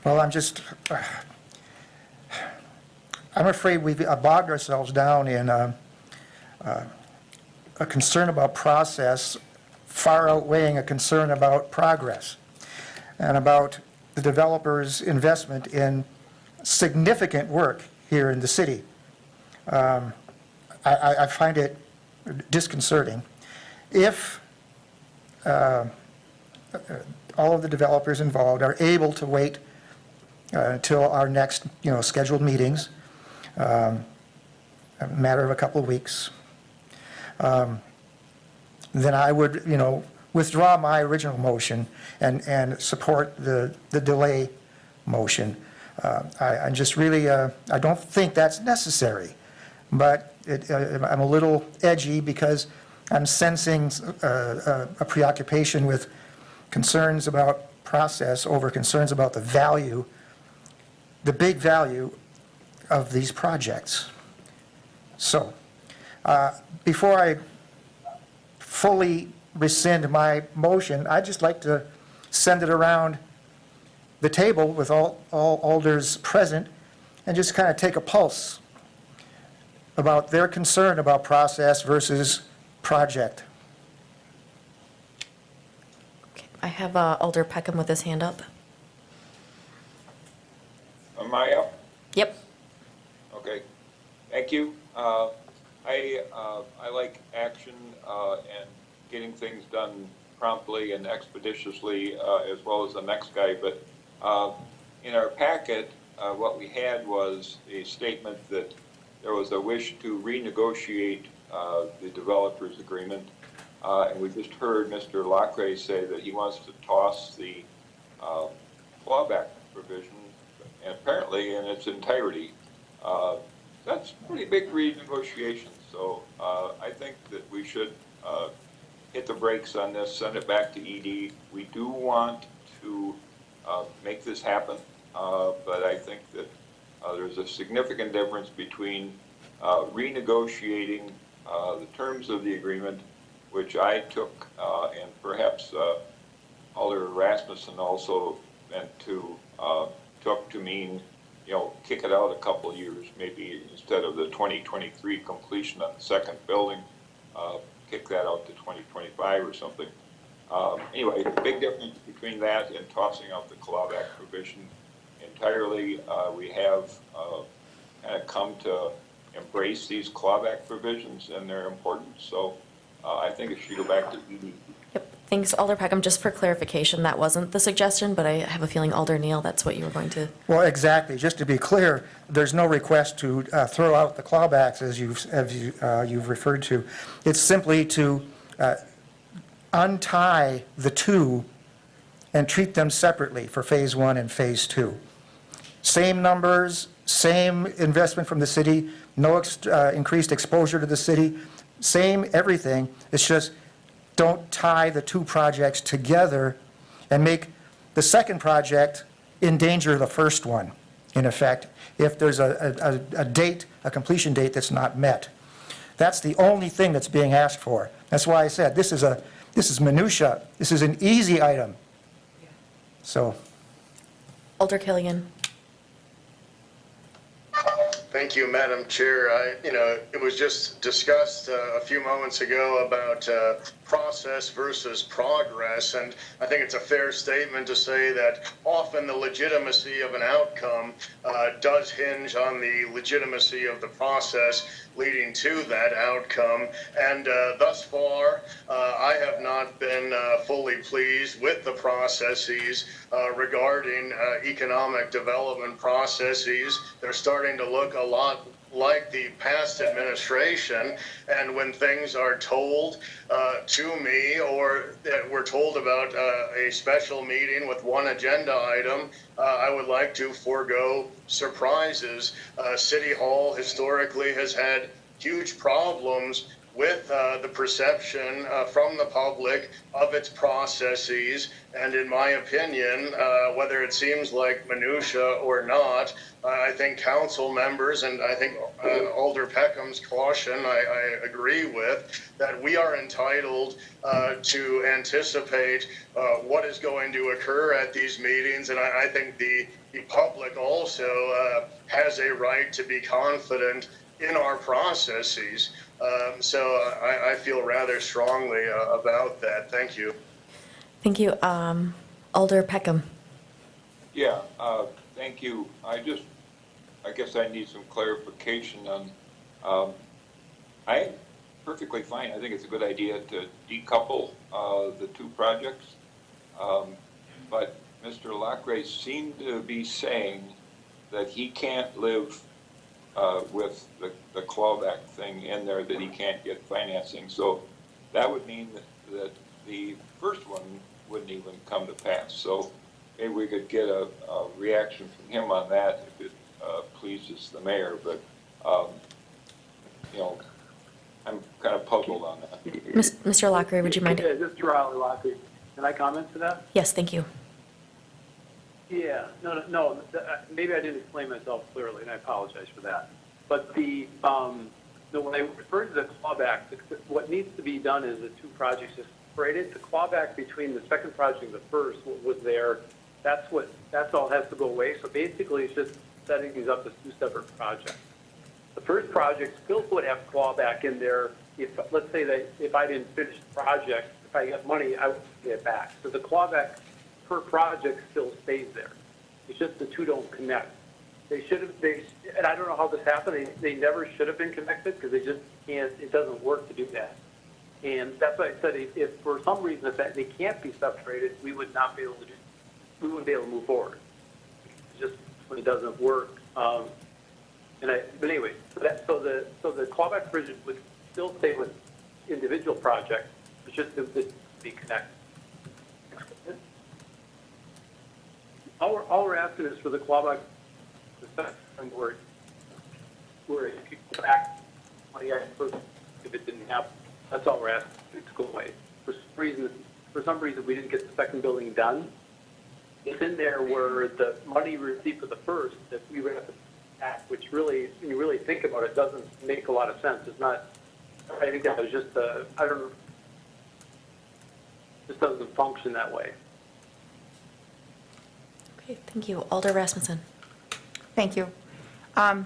Well, I'm afraid we've bogged ourselves down in a concern about process far outweighing a concern about progress and about the developer's investment in significant work here in the city. I find it disconcerting. If all of the developers involved are able to wait until our next, scheduled meetings, a matter of a couple of weeks, then I would, withdraw my original motion and support the delay motion. I'm just really, I don't think that's necessary, but I'm a little edgy because I'm sensing a preoccupation with concerns about process over concerns about the value, the big value of these projects. So, before I fully rescind my motion, I'd just like to send it around the table with all alders present and just kind of take a pulse about their concern about process versus project. Okay, I have Alder Peckham with his hand up. Am I up? Yep. Okay, thank you. I like action and getting things done promptly and expeditiously, as well as the next guy, but in our packet, what we had was a statement that there was a wish to renegotiate the developer's agreement, and we just heard Mr. Lacray say that he wants to toss the clawback provision, and apparently in its entirety. That's pretty big renegotiation, so I think that we should hit the brakes on this, send it back to ED. We do want to make this happen, but I think that there's a significant difference between renegotiating the terms of the agreement, which I took, and perhaps Alder Rasmussen also meant to, took to mean, kick it out a couple of years, maybe instead of the 2023 completion on the second building, kick that out to 2025 or something. Anyway, the big difference between that and tossing out the clawback provision entirely, we have kind of come to embrace these clawback provisions, and they're important. So I think it should go back to ED. Yep. Thanks, Alder Peckham. Just for clarification, that wasn't the suggestion, but I have a feeling, Alder Neal, that's what you were going to. Well, exactly. Just to be clear, there's no request to throw out the clawbacks as you've referred to. It's simply to untie the two and treat them separately for Phase 1 and Phase 2. Same numbers, same investment from the city, no increased exposure to the city, same everything. It's just don't tie the two projects together and make the second project endanger the first one, in effect, if there's a date, a completion date that's not met. That's the only thing that's being asked for. That's why I said this is minutia. This is an easy item. So. Alder Killian. Thank you, Madam Chair. It was just discussed a few moments ago about process versus progress, and I think it's a fair statement to say that often the legitimacy of an outcome does hinge on the legitimacy of the process leading to that outcome. And thus far, I have not been fully pleased with the processes regarding economic development processes. They're starting to look a lot like the past administration, and when things are told to me, or that we're told about a special meeting with one agenda item, I would like to forego surprises. City Hall historically has had huge problems with the perception from the public of its processes. And in my opinion, whether it seems like minutia or not, I think council members, and I think Alder Peckham's caution, I agree with, that we are entitled to anticipate what is going to occur at these meetings. And I think the public also has a right to be confident in our processes. So I feel rather strongly about that. Thank you. Thank you. Alder Peckham. Yeah, thank you. I guess I need some clarification on, I'm perfectly fine. I think it's a good idea to decouple the two projects. But Mr. Lockrey seemed to be saying that he can't live with the clawback thing in there, that he can't get financing. So that would mean that the first one wouldn't even come to pass. So maybe we could get a reaction from him on that if it pleases the mayor. But, I'm kind of puzzled on that. Mr. Lockery, would you mind? Yeah, this is Riley Lockery. Can I comment to that? Yes, thank you. Yeah, no, maybe I didn't explain myself clearly, and I apologize for that. But when I referred to the clawback, what needs to be done is the two projects are separated. The clawback between the second project and the first was there. That's all has to go away. So basically, it's just setting these up as two separate projects. The first project still would have clawback in there. If, let's say that if I didn't finish the project, if I got money, I would get it back. So the clawback per project still stays there. It's just the two don't connect. They should have, and I don't know how this happened, they never should have been connected because they just can't, it doesn't work to do that. And that's why I said if for some reason if they can't be separated, we would not be able to we wouldn't be able to move forward. It's just when it doesn't work. But anyway, so the clawback provision would still stay with individual projects, it's just to be connected. All we're asking is for the clawback, the second word, where if you go back 20 years if it didn't happen, that's all we're asking to go away. For some reason, we didn't get the second building done. It's in there where the money we received for the first, that we would have to act, which really, when you really think about it, doesn't make a lot of sense. It's not, I think that was just I don't know, just doesn't function that way. Okay, thank you. Alder Rasmussen. Thank you. I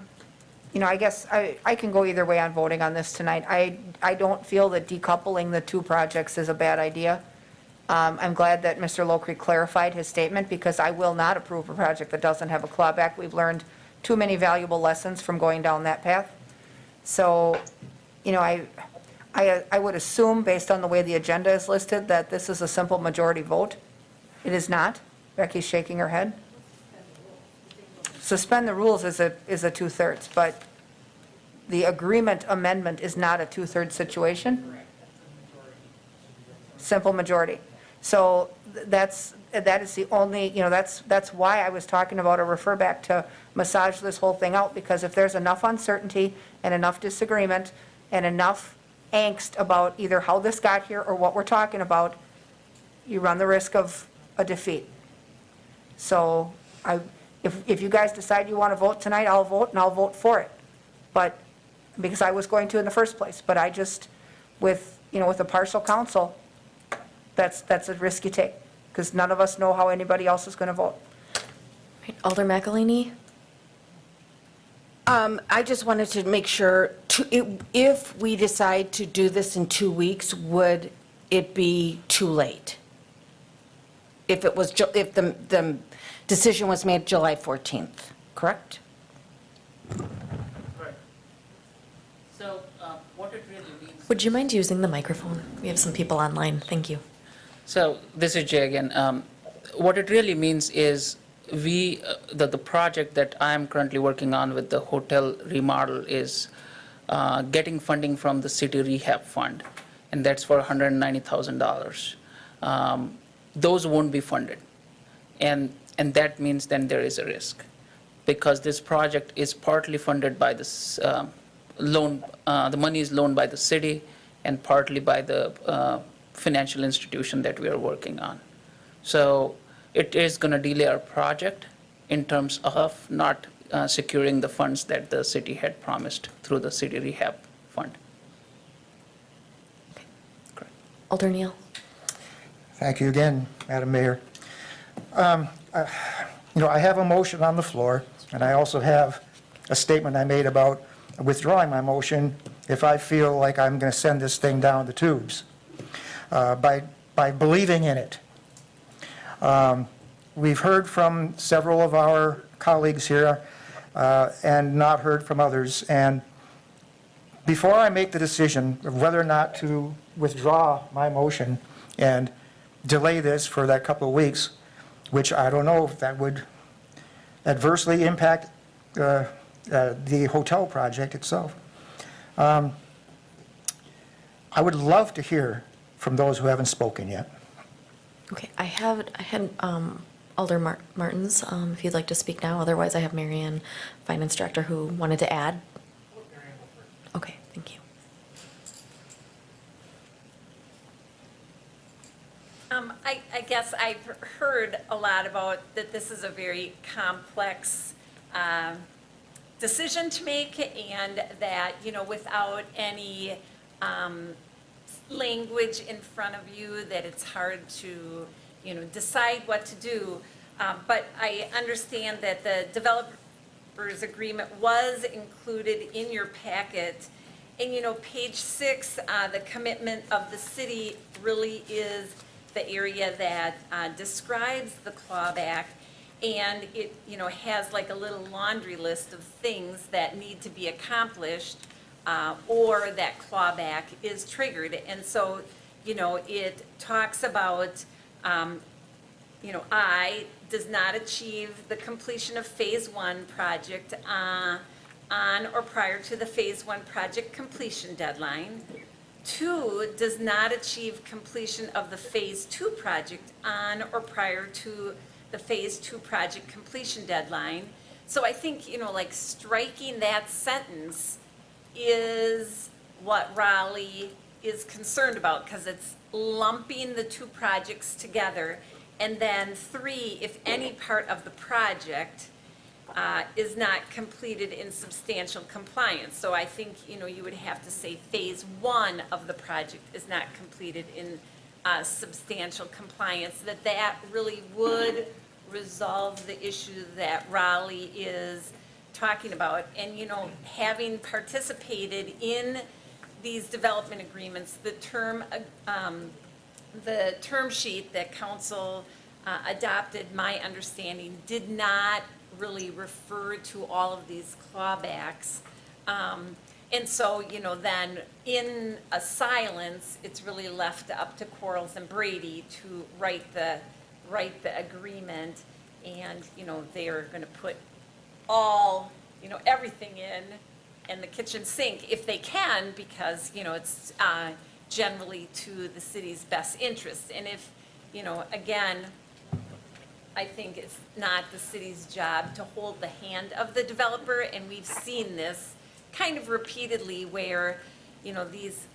guess I can go either way on voting on this tonight. I don't feel that decoupling the two projects is a bad idea. I'm glad that Mr. Lockery clarified his statement because I will not approve a project that doesn't have a clawback. We've learned too many valuable lessons from going down that path. So, I would assume, based on the way the agenda is listed, that this is a simple majority vote. It is not. Becky's shaking her head. Suspend the rules is a 2/3, but the agreement amendment is not a 2/3 situation. Simple majority. So that is the only, that's why I was talking about a refer back to massage this whole thing out, because if there's enough uncertainty and enough disagreement and enough angst about either how this got here or what we're talking about, you run the risk of a defeat. So if you guys decide you want to vote tonight, I'll vote, and I'll vote for it. But, because I was going to in the first place, but I just, with a partial council, that's a risk you take, because none of us know how anybody else is going to vote. Right, Alder McElhaney. I just wanted to make sure, if we decide to do this in 2 weeks, would it be too late? If the decision was made July 14th, correct? So what it really means. Would you mind using the microphone? We have some people online. Thank you. So this is Jay again. What it really means is the project that I'm currently working on with the hotel remodel is getting funding from the city rehab fund, and that's for $190,000. Those won't be funded, and that means then there is a risk, because this project is partly funded by this loan, the money is loaned by the city, and partly by the financial institution that we are working on. So it is going to delay our project in terms of not securing the funds that the city had promised through the city rehab fund. Alder Neal. Thank you again, Madam Mayor. I have a motion on the floor, and I also have a statement I made about withdrawing my motion if I feel like I'm going to send this thing down the tubes. By believing in it. We've heard from several of our colleagues here and not heard from others. And before I make the decision of whether or not to withdraw my motion and delay this for that couple of weeks, which I don't know if that would adversely impact the hotel project itself, I would love to hear from those who haven't spoken yet. Okay, I had Alder Martins, if you'd like to speak now. Otherwise, I have Marianne, Finance Director, who wanted to add. Okay, thank you. I guess I've heard a lot about that this is a very complex decision to make, and that, without any language in front of you, that it's hard to, decide what to do. But I understand that the developers agreement was included in your packet. And, page 6, the commitment of the city really is the area that describes the clawback. And it, has like a little laundry list of things that need to be accomplished or that clawback is triggered. And so, it talks about, I does not achieve the completion of Phase 1 project on or prior to the Phase 1 project completion deadline. 2, does not achieve completion of the Phase 2 project on or prior to the Phase 2 project completion deadline. So I think, like striking that sentence is what Raleigh is concerned about, because it's lumping the two projects together. And then 3, if any part of the project is not completed in substantial compliance. So I think, you would have to say Phase 1 of the project is not completed in substantial compliance, that really would resolve the issue that Raleigh is talking about. And, having participated in these development agreements, the term sheet that council adopted, my understanding, did not really refer to all of these clawbacks. And so, then in a silence, it's really left up to Quarles and Brady to write the agreement. And, they are going to put all, everything in the kitchen sink if they can, because, it's generally to the city's best interest. And if, again, I think it's not the city's job to hold the hand of the developer, and we've seen this kind of repeatedly where, these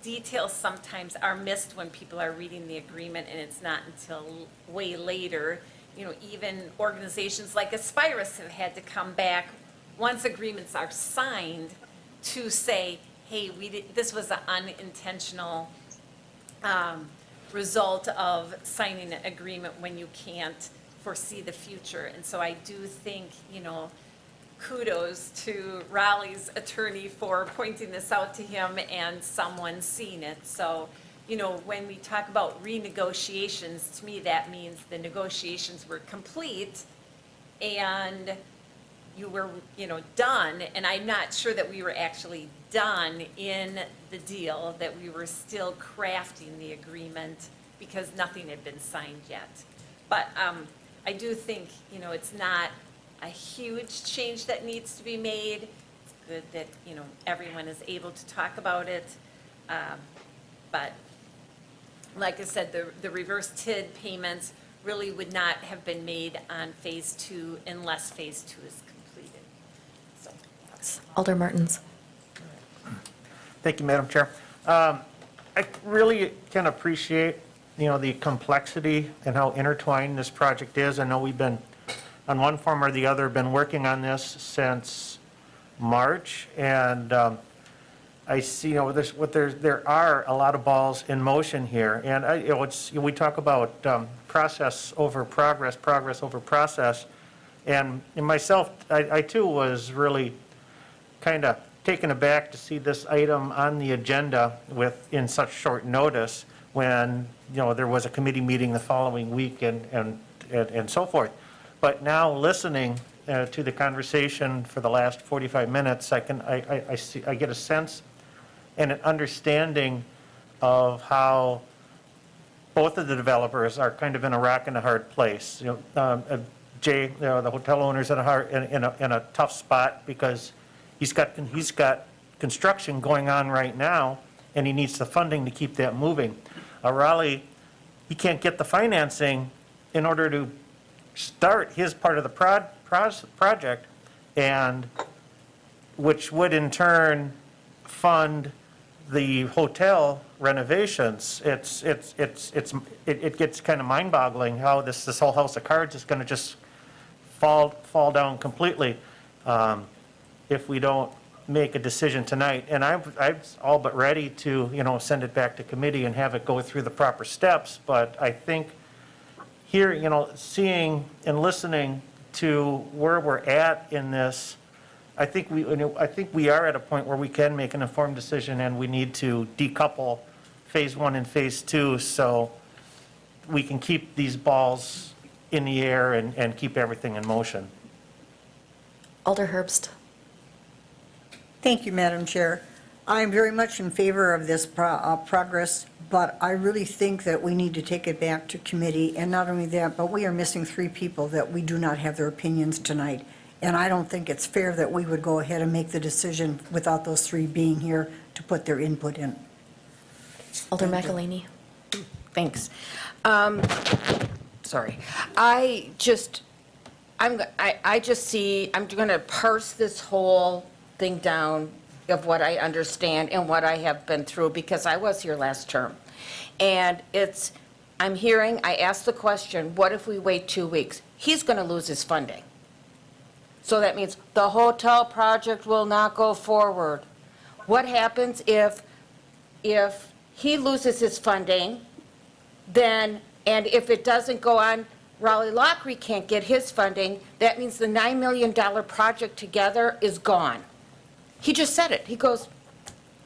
details sometimes are missed when people are reading the agreement, and it's not until way later. Even organizations like Aspirus have had to come back once agreements are signed to say, hey, this was an unintentional result of signing an agreement when you can't foresee the future. And so I do think, kudos to Raleigh's attorney for pointing this out to him and someone seeing it. So, when we talk about renegotiations, to me, that means the negotiations were complete and you were, done. And I'm not sure that we were actually done in the deal, that we were still crafting the agreement because nothing had been signed yet. But I do think, it's not a huge change that needs to be made. It's good that, everyone is able to talk about it. But like I said, the reverse TID payments really would not have been made on Phase 2 unless Phase 2 is completed. So that's Alder Martins. Thank you, Madam Chair. I really can appreciate, the complexity and how intertwined this project is. I know we've been, on one form or the other, been working on this since March, and I see, there are a lot of balls in motion here, and we talk about process over progress, progress over process, and myself, I too was really kind of taken aback to see this item on the agenda in such short notice when, there was a committee meeting the following week and so forth. But now listening to the conversation for the last 45 minutes, I get a sense and an understanding of how both of the developers are kind of in a rock and a hard place. Jay, the hotel owner's in a tough spot because he's got construction going on right now, and he needs the funding to keep that moving. Raleigh, he can't get the financing in order to start his part of the project, and which would in turn fund the hotel renovations. It gets kind of mind-boggling how this whole house of cards is going to just fall down completely if we don't make a decision tonight. And I'm all but ready to, send it back to committee and have it go through the proper steps. But I think here, seeing and listening to where we're at in this, I think we are at a point where we can make an informed decision, and we need to decouple Phase 1 and Phase 2 so we can keep these balls in the air and keep everything in motion. Alder Herbst. Thank you, Madam Chair. I'm very much in favor of this progress, but I really think that we need to take it back to committee. And not only that, but we are missing 3 people that we do not have their opinions tonight. And I don't think it's fair that we would go ahead and make the decision without those 3 being here to put their input in. Alder McElhaney. Thanks. Sorry. I just see, I'm going to parse this whole thing down of what I understand and what I have been through, because I was here last term. And I asked the question, what if we wait 2 weeks? He's going to lose his funding. So that means the hotel project will not go forward. What happens if he loses his funding, then, and if it doesn't go on, Raleigh Law Creek can't get his funding, that means the $9 million project together is gone. He just said it. He goes,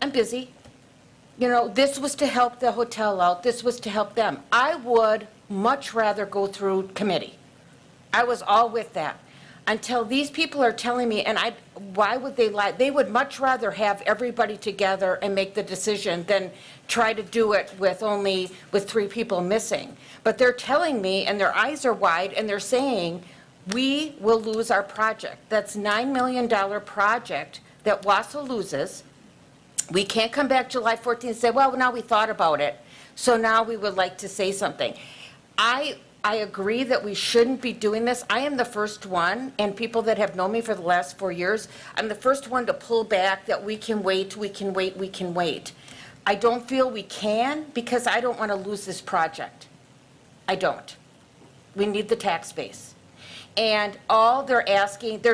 I'm busy. This was to help the hotel out. This was to help them. I would much rather go through committee. I was all with that. Until these people are telling me, and why would they lie? They would much rather have everybody together and make the decision than try to do it with 3 people missing. But they're telling me, and their eyes are wide, and they're saying, we will lose our project. That's $9 million project that Wausau loses. We can't come back July 14th and say, well, now we thought about it, so now we would like to say something. I agree that we shouldn't be doing this. I am the first one, and people that have known me for the last 4 years, I'm the first one to pull back that we can wait, we can wait, we can wait. I don't feel we can, because I don't want to lose this project. I don't. We need the tax base. And all they're asking,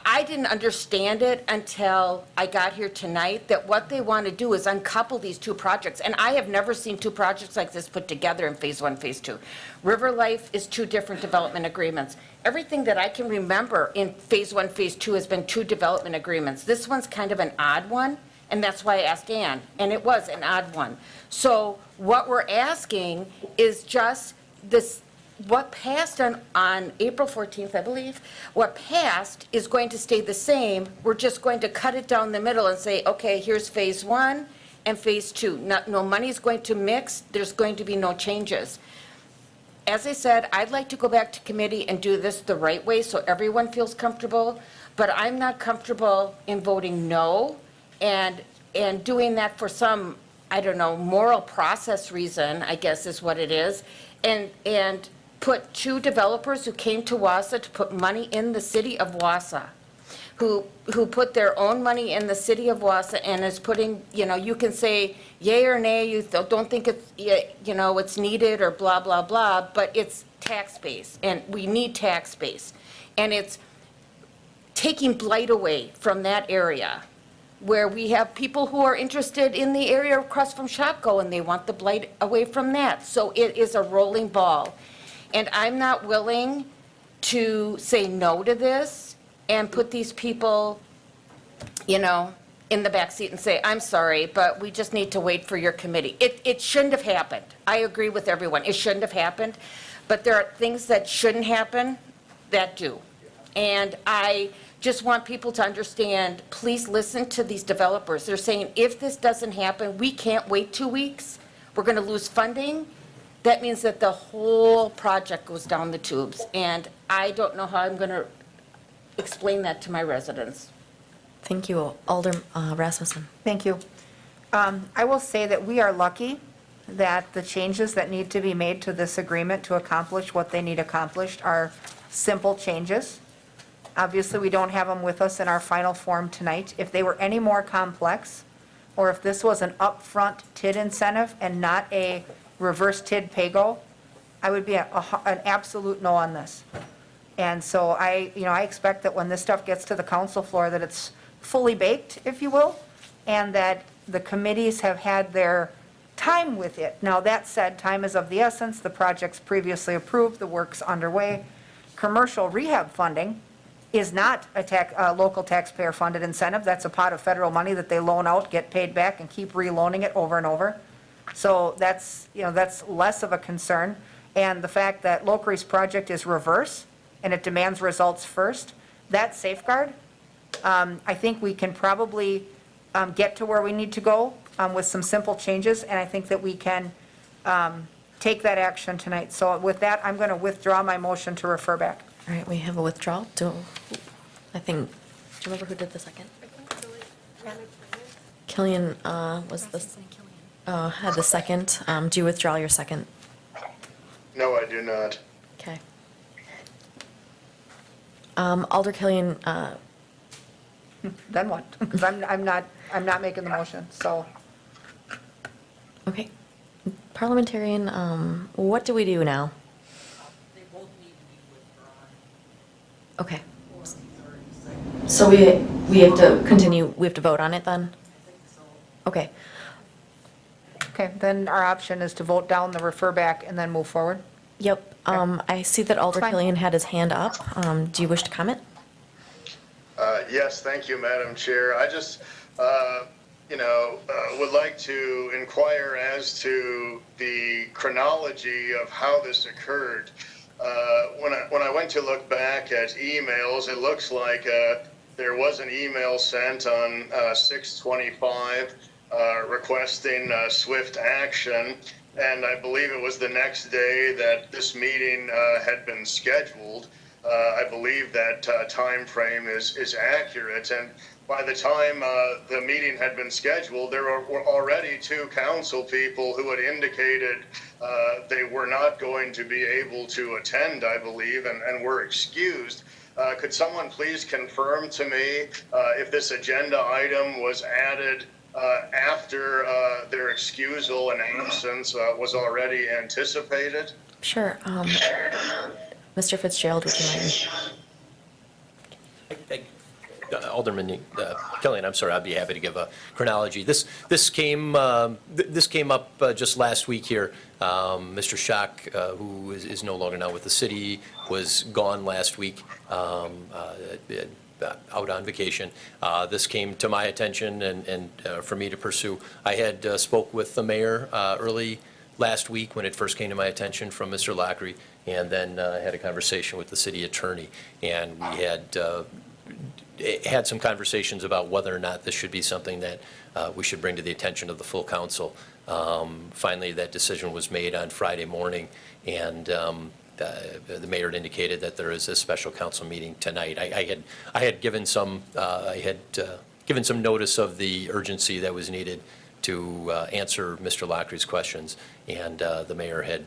I didn't understand it until I got here tonight, that what they want to do is uncouple these 2 projects. And I have never seen 2 projects like this put together in Phase 1, Phase 2. River Life is 2 different development agreements. Everything that I can remember in Phase 1, Phase 2 has been 2 development agreements. This one's kind of an odd one, and that's why I asked Ann, and it was an odd one. So what we're asking is just this. What passed on April 14th, I believe, what passed is going to stay the same. We're just going to cut it down the middle and say, okay, here's Phase 1 and Phase 2. No money's going to mix. There's going to be no changes. as I said, I'd like to go back to committee and do this the right way so everyone feels comfortable, but I'm not comfortable in voting no and doing that for some, I don't know, moral process reason, I guess is what it is, and put two developers who came to Wausau to put money in the city of Wausau, who put their own money in the city of Wausau and is putting, you can say yay or nay, you don't think it's, it's needed or blah, blah, blah, but it's tax base, and we need tax base. And it's taking blight away from that area, where we have people who are interested in the area across from Shopko, and they want the blight away from that. So it is a rolling ball. And I'm not willing to say no to this and put these people, in the backseat and say, I'm sorry, but we just need to wait for your committee. It shouldn't have happened. I agree with everyone. It shouldn't have happened. But there are things that shouldn't happen that do. And I just want people to understand, please listen to these developers. They're saying, if this doesn't happen, we can't wait 2 weeks. We're going to lose funding. That means that the whole project goes down the tubes. And I don't know how I'm going to explain that to my residents. Thank you, Alder Rasmussen. Thank you. I will say that we are lucky that the changes that need to be made to this agreement to accomplish what they need accomplished are simple changes. Obviously, we don't have them with us in our final form tonight. If they were any more complex, or if this was an upfront TID incentive and not a reverse TID pay-go, I would be an absolute no on this. And so I expect that when this stuff gets to the council floor, that it's fully baked, if you will, and that the committees have had their time with it. Now, that said, time is of the essence. The project's previously approved, the work's underway. Commercial rehab funding is not a local taxpayer-funded incentive. That's a pot of federal money that they loan out, get paid back, and keep reloaning it over and over. So that's less of a concern. And the fact that Lockery's project is reverse, and it demands results first, that safeguard, I think we can probably get to where we need to go with some simple changes, and I think that we can take that action tonight. So with that, I'm going to withdraw my motion to refer back. All right, we have a withdrawal. Do you remember who did the second? Killian was the, had the second. Do you withdraw your second? No, I do not. Okay. Alder Killian, Then what? Because I'm not making the motion, so. okay. Parliamentarian, what do we do now? They both need to be withdrawn. Okay. So we have to continue, we have to vote on it then? I think so. Okay. Okay, then our option is to vote down the refer back and then move forward. Yep. I see that Alder Fine. Killian had his hand up. Do you wish to comment? Yes, thank you, Madam Chair. I just, would like to inquire as to the chronology of how this occurred. When I went to look back at emails, it looks like there was an email sent on 6/25 requesting swift action, and I believe it was the next day that this meeting had been scheduled. I believe that time frame is accurate, and by the time the meeting had been scheduled, there were already two council people who had indicated they were not going to be able to attend, I believe, and were excused. Could someone please confirm to me if this agenda item was added after their excusal and absence was already anticipated? Sure. Mr. Fitzgerald, would you mind? Alderman Killian, I'm sorry, I'd be happy to give a chronology. This came up just last week here. Mr. Schock, who is no longer now with the city, was gone last week, out on vacation. This came to my attention and for me to pursue. I had spoke with the mayor early last week when it first came to my attention from Mr. Lockery, and then had a conversation with the city attorney. And we had some conversations about whether or not this should be something that we should bring to the attention of the full council. Finally, that decision was made on Friday morning, and the mayor had indicated that there is a special council meeting tonight. I had given some notice of the urgency that was needed to answer Mr. Lockery's questions, and the mayor had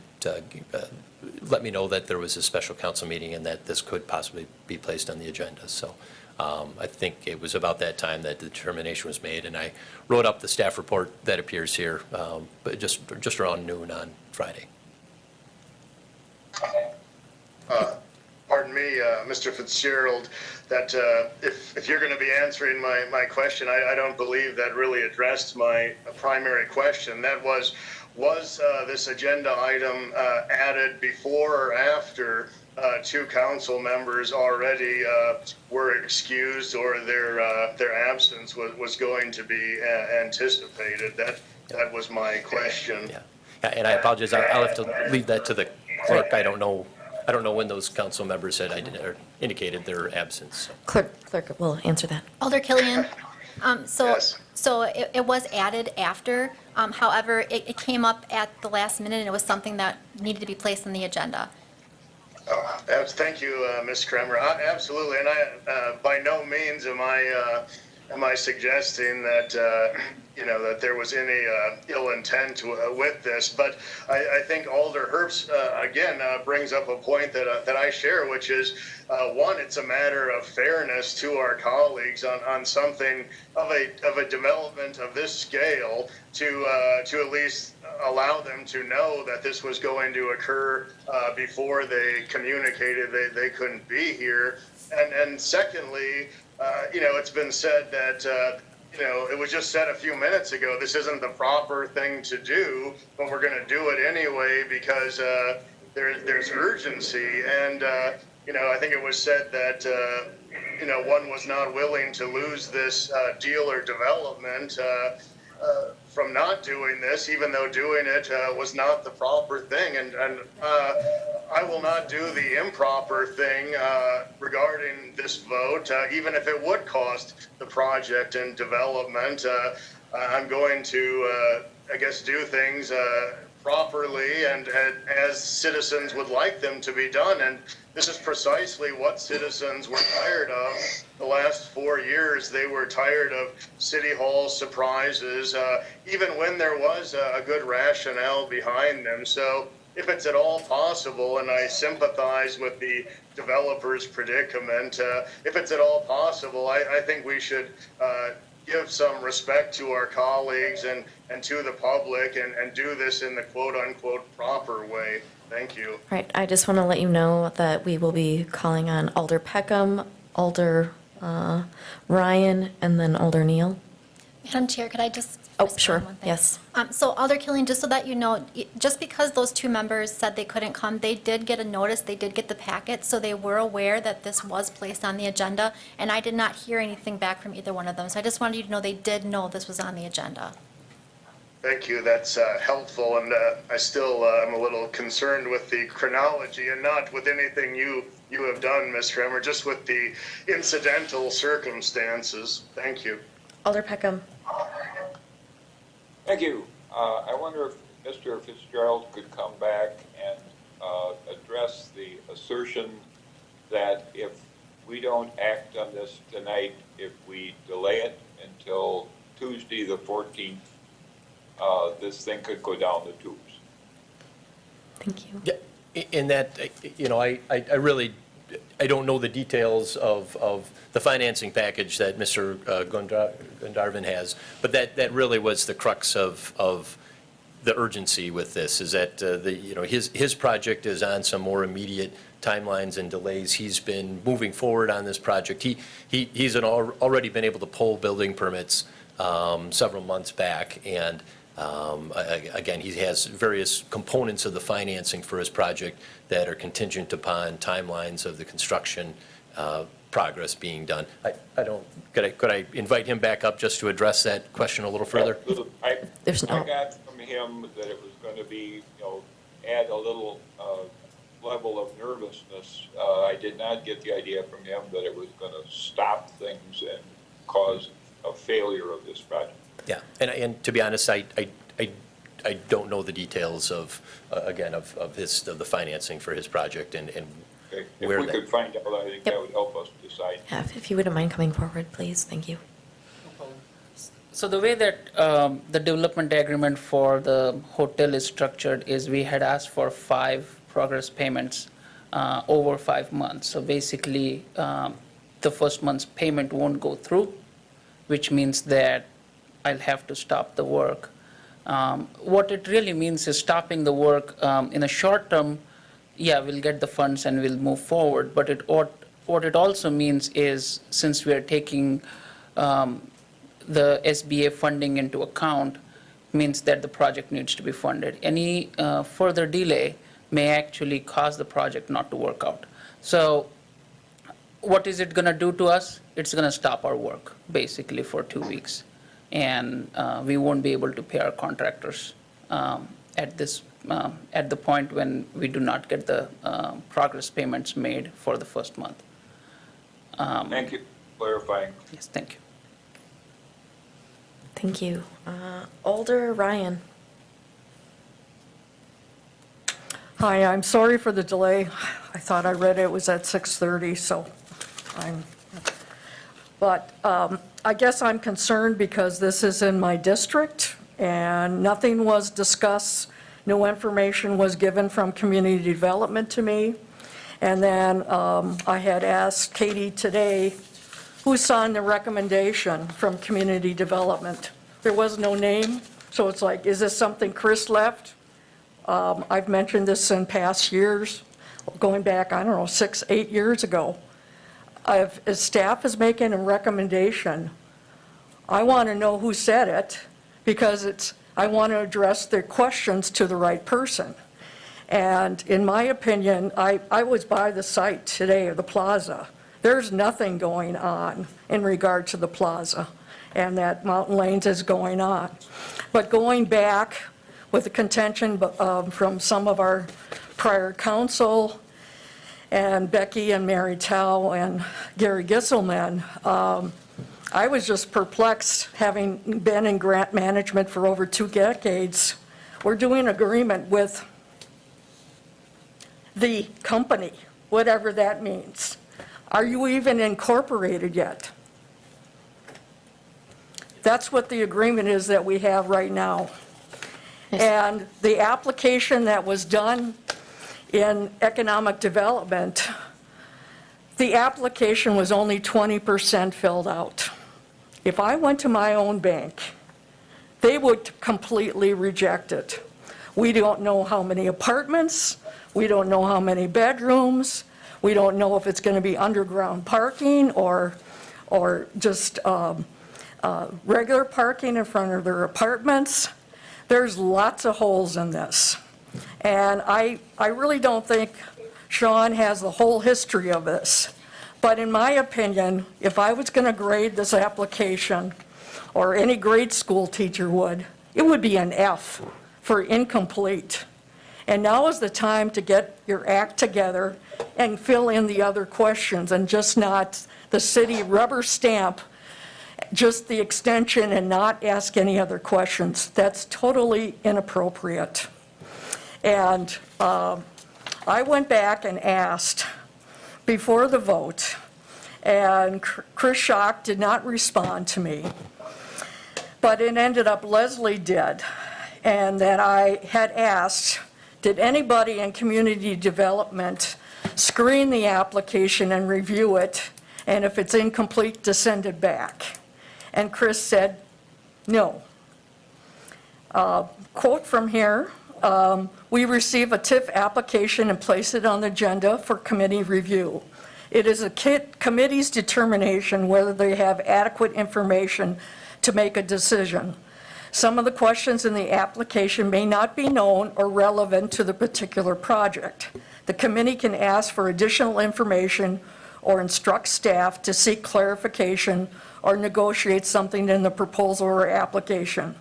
let me know that there was a special council meeting and that this could possibly be placed on the agenda. So I think it was about that time that the determination was made, and I wrote up the staff report that appears here, but just around noon on Friday. Pardon me, Mr. Fitzgerald, that if you're going to be answering my question, I don't believe that really addressed my primary question. That was this agenda item added before or after two council members already were excused or their absence was going to be anticipated? That was my question. Yeah, and I apologize. I'll have to leave that to the clerk. I don't know when those council members had indicated their absence. So. Clerk will answer that. Alder Killian? Yes. So it was added after, however, it came up at the last minute, and it was something that needed to be placed on the agenda. Thank you, Ms. Kremer. Absolutely, and I by no means am I suggesting that that there was any ill intent with this, but I think Alder Herbst again brings up a point that I share, which is one, it's a matter of fairness to our colleagues on something of a development of this scale to at least allow them to know that this was going to occur before they communicated they couldn't be here, and secondly, it's been said that. It was just said a few minutes ago, this isn't the proper thing to do, but we're going to do it anyway because there's urgency. And, I think it was said that, one was not willing to lose this deal or development from not doing this, even though doing it was not the proper thing. And I will not do the improper thing regarding this vote, even if it would cost the project and development. I'm going to, do things properly and as citizens would like them to be done. And this is precisely what citizens were tired of the last 4 years. They were tired of City Hall surprises, even when there was a good rationale behind them. So if it's at all possible, and I sympathize with the developer's predicament, if it's at all possible, I think we should give some respect to our colleagues and to the public and do this in the quote-unquote proper way. Thank you. All right, I just want to let you know that we will be calling on Alder Peckham, Alder Ryan, and then Alder Neal. Madam Chair, could I just Oh, respond sure, one thing? yes. So Alder Killian, just so that you know, just because those two members said they couldn't come, they did get a notice, they did get the packet, so they were aware that this was placed on the agenda, and I did not hear anything back from either one of them. So I just wanted you to know they did know this was on the agenda. Thank you. That's helpful. And I still am a little concerned with the chronology and not with anything you have done, Ms. Kremer, just with the incidental circumstances. Thank you. Alder Peckham. Thank you. I wonder if Mr. Fitzgerald could come back and address the assertion that if we don't act on this tonight, if we delay it until Tuesday the 14th, this thing could go down the tubes. Thank you. Yeah, in that, I really, I don't know the details of the financing package that Mr. Gondarvin has, but that really was the crux of the urgency with this, is that his project is on some more immediate timelines and delays. He's been moving forward on this project. He's already been able to pull building permits several months back, and again, he has various components of the financing for his project that are contingent upon timelines of the construction progress being done. Could I invite him back up just to address that question a little further? I There's no- got from him that it was going to be, add a little level of nervousness. I did not get the idea from him that it was going to stop things and cause a failure of this project. Yeah, and to be honest, I I don't know the details of, again, of the financing for his project and Okay. where If we that. could find out, I think that would help us decide. Yeah, if you wouldn't mind coming forward, please, thank you. So the way that the development agreement for the hotel is structured is we had asked for 5 progress payments over 5 months. So basically, the first month's payment won't go through, which means that I'll have to stop the work. What it really means is stopping the work in a short term. Yeah, we'll get the funds and we'll move forward. But what it also means is, since we are taking the SBA funding into account, means that the project needs to be funded. Any further delay may actually cause the project not to work out. So what is it going to do to us? It's going to stop our work, basically, for 2 weeks. And we won't be able to pay our contractors at the point when we do not get the progress payments made for the first month. Thank you for clarifying. Yes, thank you. Thank you. Alder Ryan. Hi, I'm sorry for the delay. I thought I read it was at 6:30, so but I guess I'm concerned because this is in my district and nothing was discussed. No information was given from community development to me. And then I had asked Katie today, who signed the recommendation from community development? There was no name, so it's like, is this something Chris left? I've mentioned this in past years, going back, I don't know, 6, 8 years ago. If staff is making a recommendation, I want to know who said it, because I want to address the questions to the right person. And in my opinion, I was by the site today of the plaza. There's nothing going on in regard to the plaza, and that Mountain Lanes is going on. But going back with the contention from some of our prior council, and Becky and Mary Tao and Gary Gisselman, I was just perplexed, having been in grant management for over 2 decades. We're doing an agreement with the company, whatever that means. Are you even incorporated yet? That's what the agreement is that we have right now. And the application that was done in economic development, the application was only 20% filled out. If I went to my own bank, they would completely reject it. We don't know how many apartments, we don't know how many bedrooms, we don't know if it's going to be underground parking or just regular parking in front of their apartments. There's lots of holes in this. And I really don't think Sean has the whole history of this. But in my opinion, if I was going to grade this application, or any grade school teacher would, it would be an F for incomplete. And now is the time to get your act together and fill in the other questions, and just not the city rubber stamp just the extension and not ask any other questions. That's totally inappropriate. And I went back and asked before the vote, and Chris Schock did not respond to me. But it ended up Leslie did, and that I had asked, did anybody in community development screen the application and review it, and if it's incomplete, to send it back? And Chris said, no. Quote from here, we receive a TIF application and place it on the agenda for committee review. It is a committee's determination whether they have adequate information to make a decision. Some of the questions in the application may not be known or relevant to the particular project. The committee can ask for additional information or instruct staff to seek clarification or negotiate something in the proposal or application.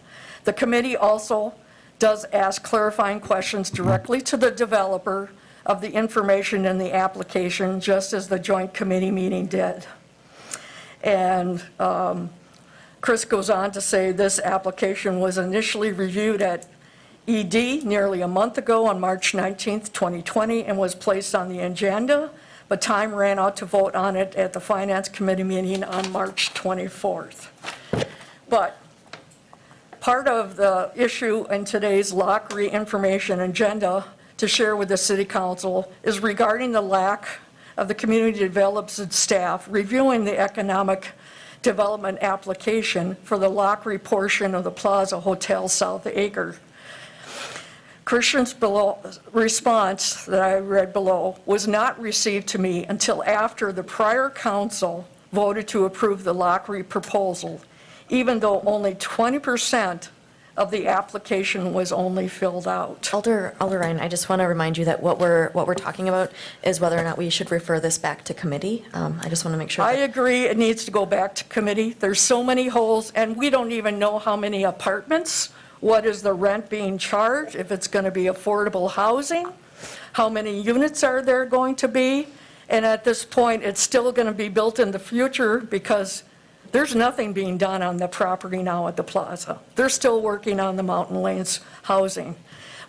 The committee also does ask clarifying questions directly to the developer of the information in the application, just as the joint committee meeting did. And Chris goes on to say this application was initially reviewed at ED nearly a month ago on March 19th, 2020, and was placed on the agenda, but time ran out to vote on it at the Finance Committee meeting on March 24th. But part of the issue in today's Lockery information agenda to share with the City Council is regarding the lack of the community development staff reviewing the economic development application for the Lockery portion of the Plaza Hotel South Acre. Christian's response that I read below was not received to me until after the prior council voted to approve the Lockery proposal, even though only 20% of the application was only filled out. Alder Ryan, I just want to remind you that what we're talking about is whether or not we should refer this back to committee. I just want to make sure. I that- agree, it needs to go back to committee. There's so many holes, and we don't even know how many apartments, what is the rent being charged, if it's going to be affordable housing, how many units are there going to be, and at this point, it's still going to be built in the future because there's nothing being done on the property now at the plaza. They're still working on the Mountain Lanes housing.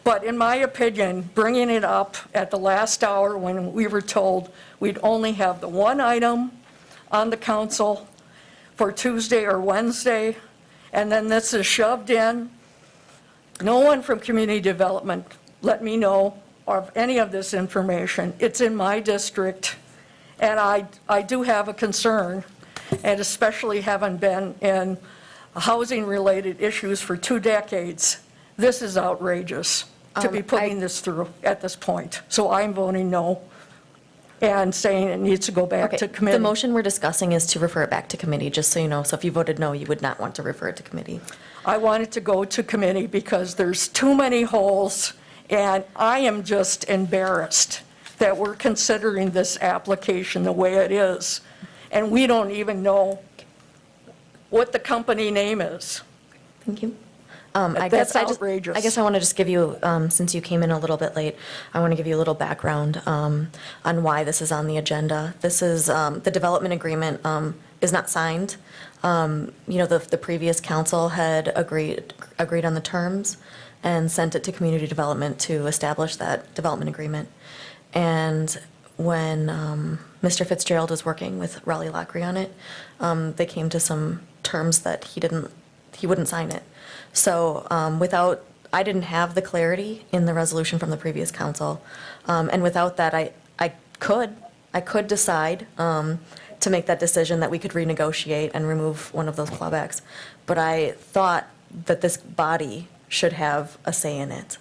But in my opinion, bringing it up at the last hour when we were told we'd only have the one item on the council for Tuesday or Wednesday, and then this is shoved in, no one from community development let me know of any of this information. It's in my district, and I do have a concern, and especially having been in housing-related issues for 2 decades, this is outrageous to be putting this through at this point. So I'm voting no and saying it needs to go back to Okay, committee. the motion we're discussing is to refer it back to committee, just so you know. So if you voted no, you would not want to refer it to committee. I want it to go to committee because there's too many holes, and I am just embarrassed that we're considering this application the way it is, and we don't even know what the company name is. Thank you. That's outrageous. I guess I want to just give you, since you came in a little bit late, I want to give you a little background on why this is on the agenda. This is, the development agreement is not signed. The previous council had agreed on the terms and sent it to community development to establish that development agreement. And when Mr. Fitzgerald was working with Raleigh Lockery on it, they came to some terms that he wouldn't sign it. So I didn't have the clarity in the resolution from the previous council. And without that, I could decide to make that decision that we could renegotiate and remove one of those clawbacks. But I thought that this body should have a say in it.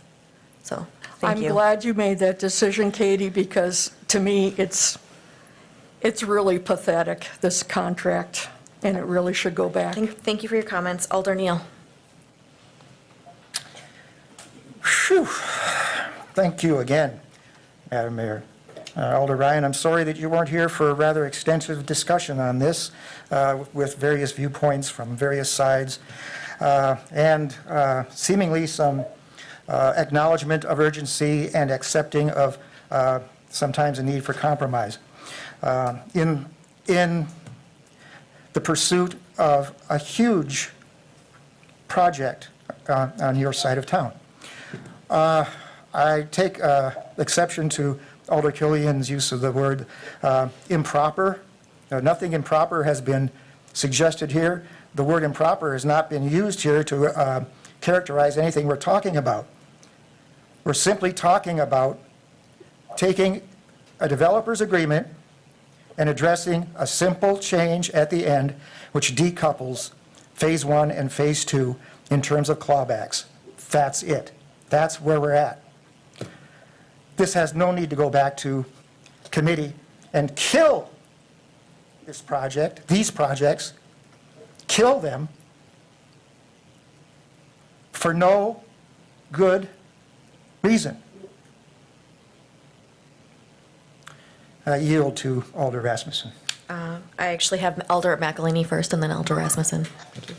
So, thank you. I'm glad you made that decision, Katie, because to me, it's really pathetic, this contract, and it really should go back. Thank you for your comments. Alder Neal. Phew. Thank you again, Madam Mayor. Alder Ryan, I'm sorry that you weren't here for a rather extensive discussion on this with various viewpoints from various sides and seemingly some acknowledgement of urgency and accepting of sometimes a need for compromise. In the pursuit of a huge project on your side of town. I take exception to Alder Killian's use of the word improper. Nothing improper has been suggested here. The word improper has not been used here to characterize anything we're talking about. We're simply talking about taking a developer's agreement and addressing a simple change at the end which decouples Phase 1 and Phase 2 in terms of clawbacks. That's it. That's where we're at. This has no need to go back to committee and kill this project, these projects, kill them for no good reason. I yield to Alder Rasmussen. I actually have Alder McElhaney first and then Alder Rasmussen. Thank you.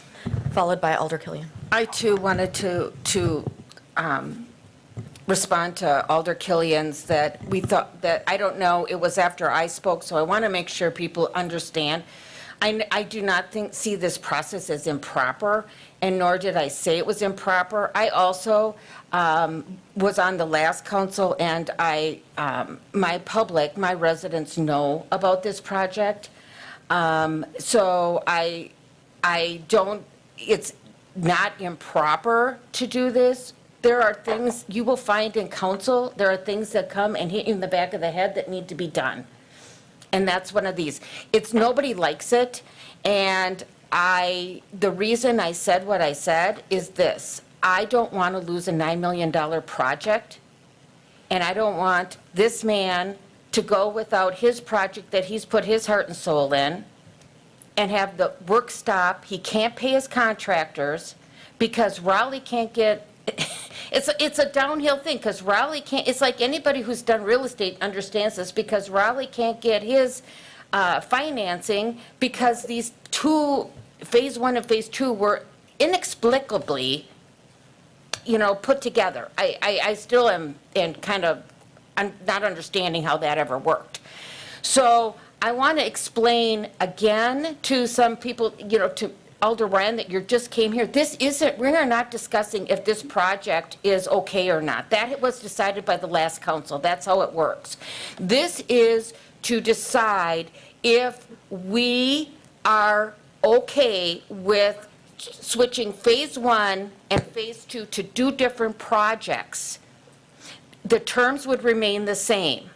Followed by Alder Killian. I too wanted to respond to Alder Killian's that we thought that, I don't know, it was after I spoke, so I want to make sure people understand. I do not see this process as improper, and nor did I say it was improper. I also was on the last council, and my residents know about this project. So I don't, it's not improper to do this. There are things you will find in council, there are things that come and hit you in the back of the head that need to be done. And that's one of these. Nobody likes it, and the reason I said what I said is this. I don't want to lose a $9 million project, and I don't want this man to go without his project that he's put his heart and soul in and have the work stop. He can't pay his contractors because Raleigh can't get, it's a downhill thing because Raleigh can't, it's like anybody who's done real estate understands this, because Raleigh can't get his financing because these two, phase 1 and phase 2 were inexplicably, put together. I still am I'm not understanding how that ever worked. So I want to explain again to some people, to Alder Ryan, that you just came here. We're not discussing if this project is okay or not. That was decided by the last council. That's how it works. This is to decide if we are okay with switching phase 1 and phase 2 to do different projects. The terms would remain the same.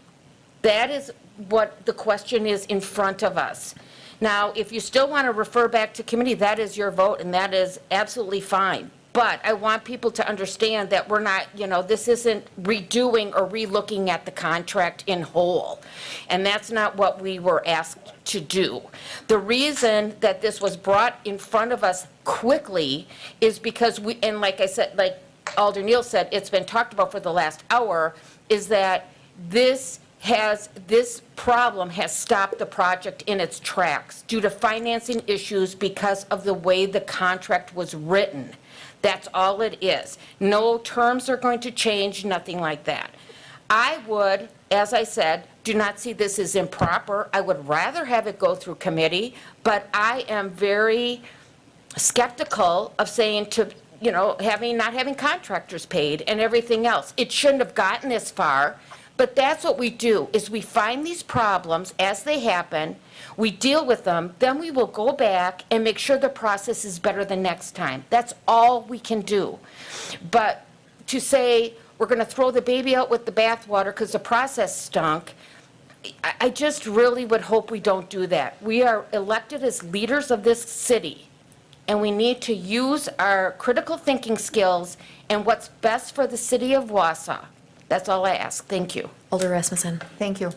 That is what the question is in front of us. Now, if you still want to refer back to committee, that is your vote, and that is absolutely fine. But I want people to understand that we're not, this isn't redoing or relooking at the contract in whole. And that's not what we were asked to do. The reason that this was brought in front of us quickly is because and like I said, like Alder Neal said, it's been talked about for the last hour, is that this problem has stopped the project in its tracks due to financing issues because of the way the contract was written. That's all it is. No terms are going to change, nothing like that. I would, as I said, do not see this as improper. I would rather have it go through committee, but I am very skeptical of saying to, not having contractors paid and everything else. It shouldn't have gotten this far, but that's what we do, is we find these problems as they happen, we deal with them, then we will go back and make sure the process is better the next time. That's all we can do. But to say we're going to throw the baby out with the bathwater because the process stunk, I just really would hope we don't do that. We are elected as leaders of this city, and we need to use our critical thinking skills and what's best for the city of Wausau. That's all I ask. Thank you. Alder Rasmussen. Thank you.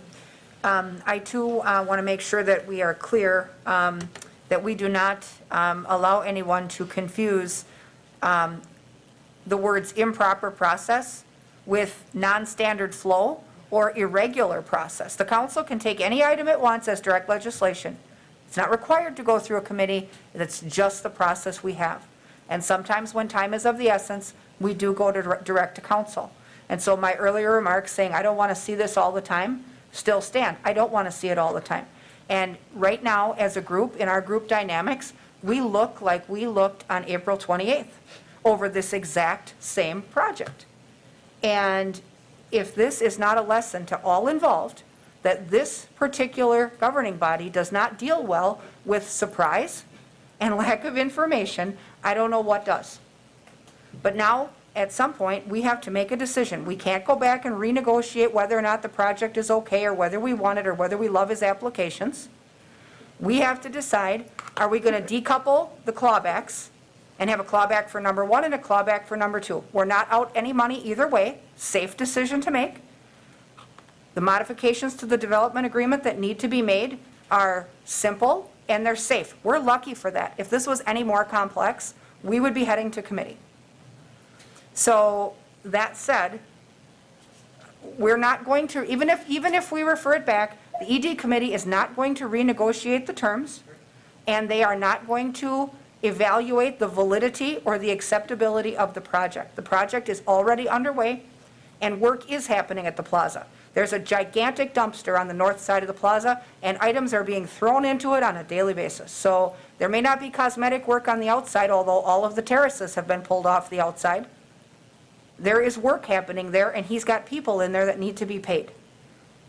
I too want to make sure that we are clear that we do not allow anyone to confuse the words improper process with non-standard flow or irregular process. The council can take any item it wants as direct legislation. It's not required to go through a committee. It's just the process we have. And sometimes when time is of the essence, we do go to direct to council. And so my earlier remarks saying I don't want to see this all the time still stand. I don't want to see it all the time. And right now, as a group, in our group dynamics, we look like we looked on April 28th over this exact same project. And if this is not a lesson to all involved, that this particular governing body does not deal well with surprise and lack of information, I don't know what does. But now, at some point, we have to make a decision. We can't go back and renegotiate whether or not the project is okay, or whether we want it, or whether we love his applications. We have to decide, are we going to decouple the clawbacks and have a clawback for number 1 and a clawback for number 2? We're not out any money either way. Safe decision to make. The modifications to the development agreement that need to be made are simple and they're safe. We're lucky for that. If this was any more complex, we would be heading to committee. So that said, we're not going to, even if we refer it back, the ED committee is not going to renegotiate the terms, and they are not going to evaluate the validity or the acceptability of the project. The project is already underway, and work is happening at the plaza. There's a gigantic dumpster on the north side of the plaza, and items are being thrown into it on a daily basis. So there may not be cosmetic work on the outside, although all of the terraces have been pulled off the outside. There is work happening there, and he's got people in there that need to be paid.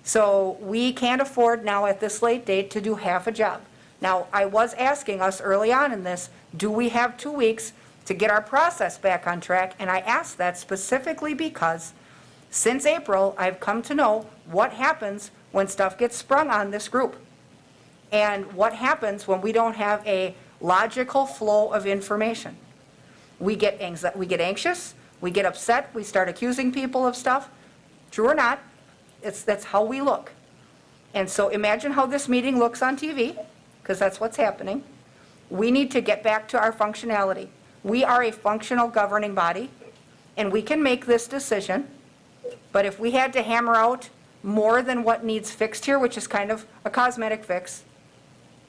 So we can't afford now at this late date to do half a job. Now, I was asking us early on in this, do we have 2 weeks to get our process back on track? And I asked that specifically because since April, I've come to know what happens when stuff gets sprung on this group. And what happens when we don't have a logical flow of information. We get anxious, we get upset, we start accusing people of stuff. True or not, that's how we look. And so imagine how this meeting looks on TV, because that's what's happening. We need to get back to our functionality. We are a functional governing body, and we can make this decision. But if we had to hammer out more than what needs fixed here, which is kind of a cosmetic fix,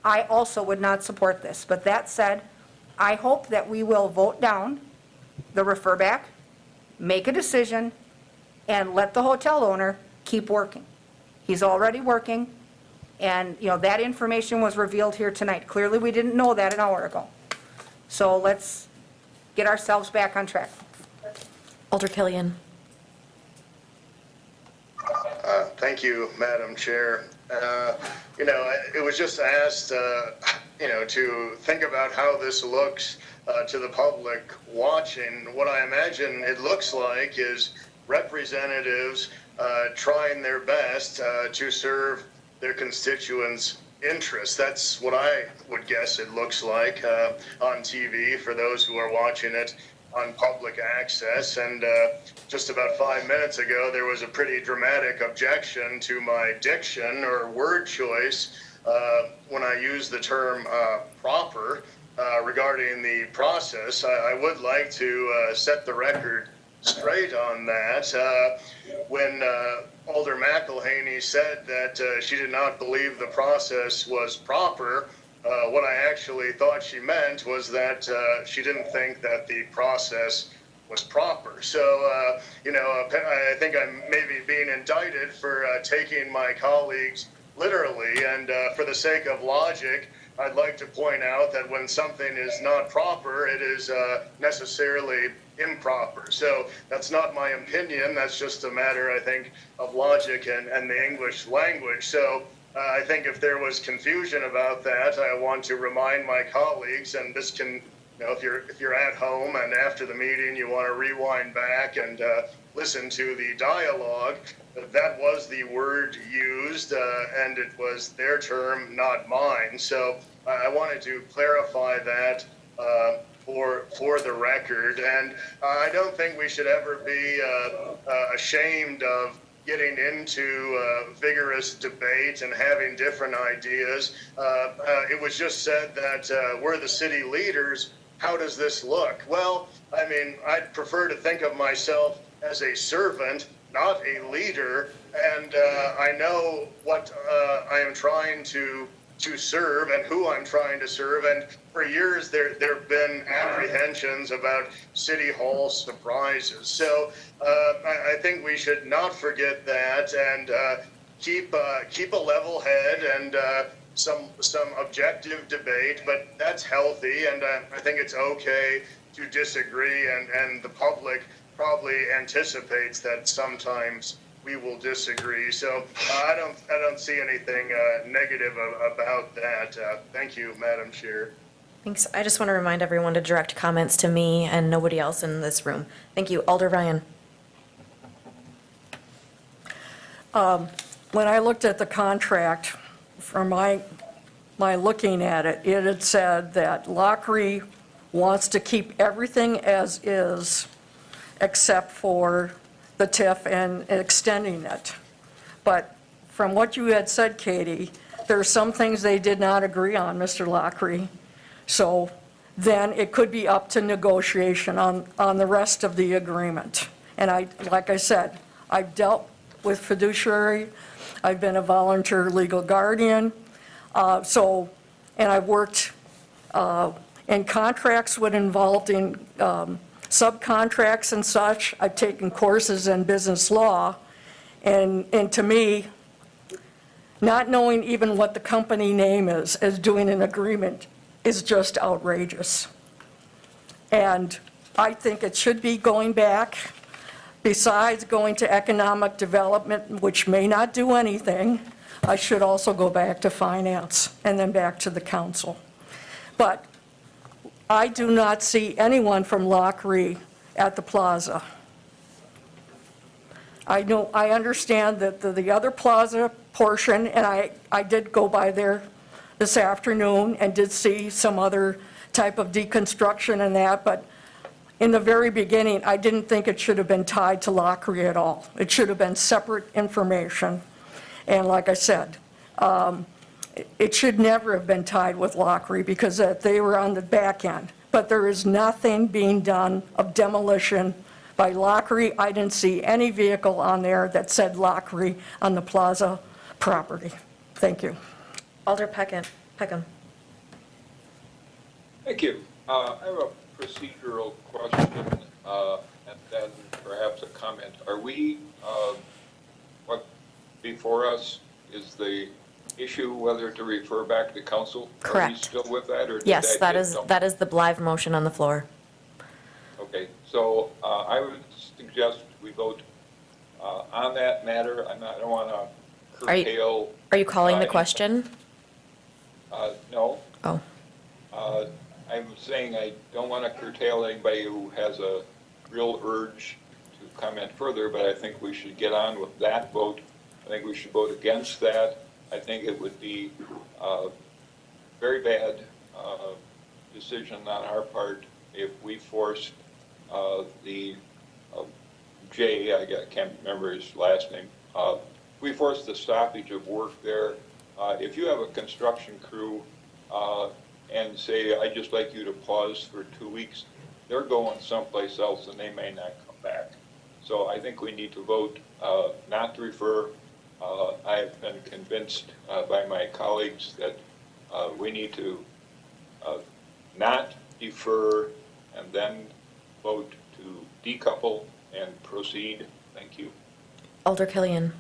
I also would not support this. But that said, I hope that we will vote down the refer back, make a decision, and let the hotel owner keep working. He's already working, and, that information was revealed here tonight. Clearly, we didn't know that an hour ago. So let's get ourselves back on track. Alder Killian. Thank you, Madam Chair. It was just asked, to think about how this looks to the public watching. What I imagine it looks like is representatives trying their best to serve their constituents' interests. That's what I would guess it looks like on TV for those who are watching it on public access. And just about 5 minutes ago, there was a pretty dramatic objection to my diction or word choice when I used the term proper regarding the process. I would like to set the record straight on that. When Alder McElhaney said that she did not believe the process was proper, what I actually thought she meant was that she didn't think that the process was proper. So, I think I'm maybe being indicted for taking my colleagues literally, and for the sake of logic, I'd like to point out that when something is not proper, it is necessarily improper. So that's not my opinion, that's just a matter, I think, of logic and the English language. So I think if there was confusion about that, I want to remind my colleagues, and this can, if you're at home and after the meeting you want to rewind back and listen to the dialogue, that was the word used, and it was their term, not mine. So I wanted to clarify that for the record, and I don't think we should ever be ashamed of getting into vigorous debate and having different ideas. It was just said that we're the city leaders. How does this look? Well, I mean, I'd prefer to think of myself as a servant, not a leader, and I know what I am trying to serve and who I'm trying to serve. And for years there have been apprehensions about City Hall surprises. So I think we should not forget that and keep a level head and some objective debate, but that's healthy, and I think it's okay to disagree, and the public probably anticipates that sometimes we will disagree. So I don't see anything negative about that. Thank you, Madam Chair. Thanks. I just want to remind everyone to direct comments to me and nobody else in this room. Thank you. Alder Ryan. When I looked at the contract, from my looking at it, it had said that Lockery wants to keep everything as is except for the TIF and extending it. But from what you had said, Katie, there are some things they did not agree on, Mr. Lockery. So then it could be up to negotiation on the rest of the agreement. And like I said, I've dealt with fiduciary, I've been a volunteer legal guardian, and I've worked in contracts when involved in subcontracts and such. I've taken courses in business law, And to me, not knowing even what the company name is, as doing an agreement, is just outrageous. And I think it should be going back, besides going to economic development, which may not do anything, I should also go back to finance and then back to the council. But I do not see anyone from Lockery at the plaza. I understand that the other plaza portion, and I did go by there this afternoon and did see some other type of deconstruction and that, but in the very beginning, I didn't think it should have been tied to Lockery at all. It should have been separate information. And like I said, it should never have been tied with Lockery because they were on the back end. But there is nothing being done of demolition by Lockery. I didn't see any vehicle on there that said Lockery on the plaza property. Thank you. Alder Peckham. Thank you. I have a procedural question and then perhaps a comment. Are we, what before us is the issue whether to refer back to council? Are we Correct. still with that, or did Yes, that that get is the live motion on the floor. Okay, so I would suggest we vote on that matter. I don't want to curtail. Are you calling the anything. question? No. Oh. I'm saying I don't want to curtail anybody who has a real urge to comment further, but I think we should get on with that vote. I think we should vote against that. I think it would be a very bad decision on our part if we forced the Jay, I can't remember his last name, we forced the stoppage of work there. If you have a construction crew and say, I'd just like you to pause for 2 weeks, they're going someplace else and they may not come back. So I think we need to vote not to refer. I've been convinced by my colleagues that we need to not defer and then vote to decouple and proceed. Thank you. Alder Killian.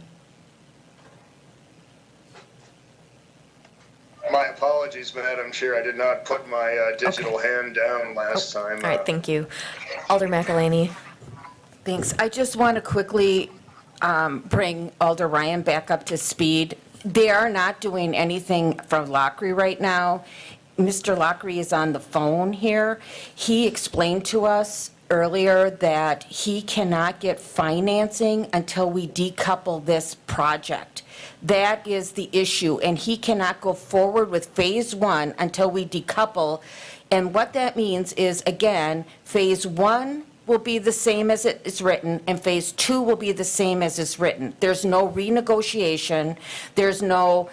My apologies, Madam Chair. I did not put my digital hand down last time. All right, thank you. Alder McElhaney. Thanks. I just want to quickly bring Alder Ryan back up to speed. They are not doing anything from Lockery right now. Mr. Lockery is on the phone here. He explained to us earlier that he cannot get financing until we decouple this project. That is the issue, and he cannot go forward with Phase 1 until we decouple. And what that means is, again, Phase 1 will be the same as it is written, and Phase 2 will be the same as it's written. There's no renegotiation. There's no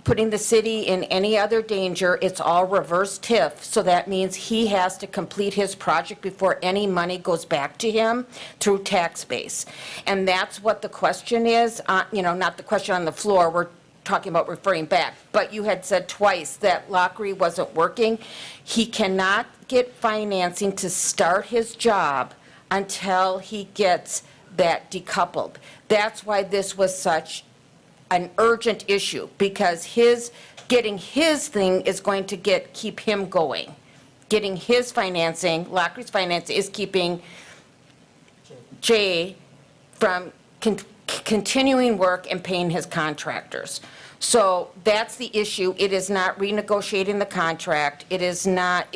putting the city in any other danger. It's all reverse TIF, so that means he has to complete his project before any money goes back to him through tax base. And that's what the question is, not the question on the floor. We're talking about referring back. But you had said twice that Lockery wasn't working. He cannot get financing to start his job until he gets that decoupled. That's why this was such an urgent issue, because getting his thing is going to keep him going. Getting his financing, Lockery's financing, is keeping Jay from continuing work and paying his contractors. So that's the issue. It is not renegotiating the contract. It is not,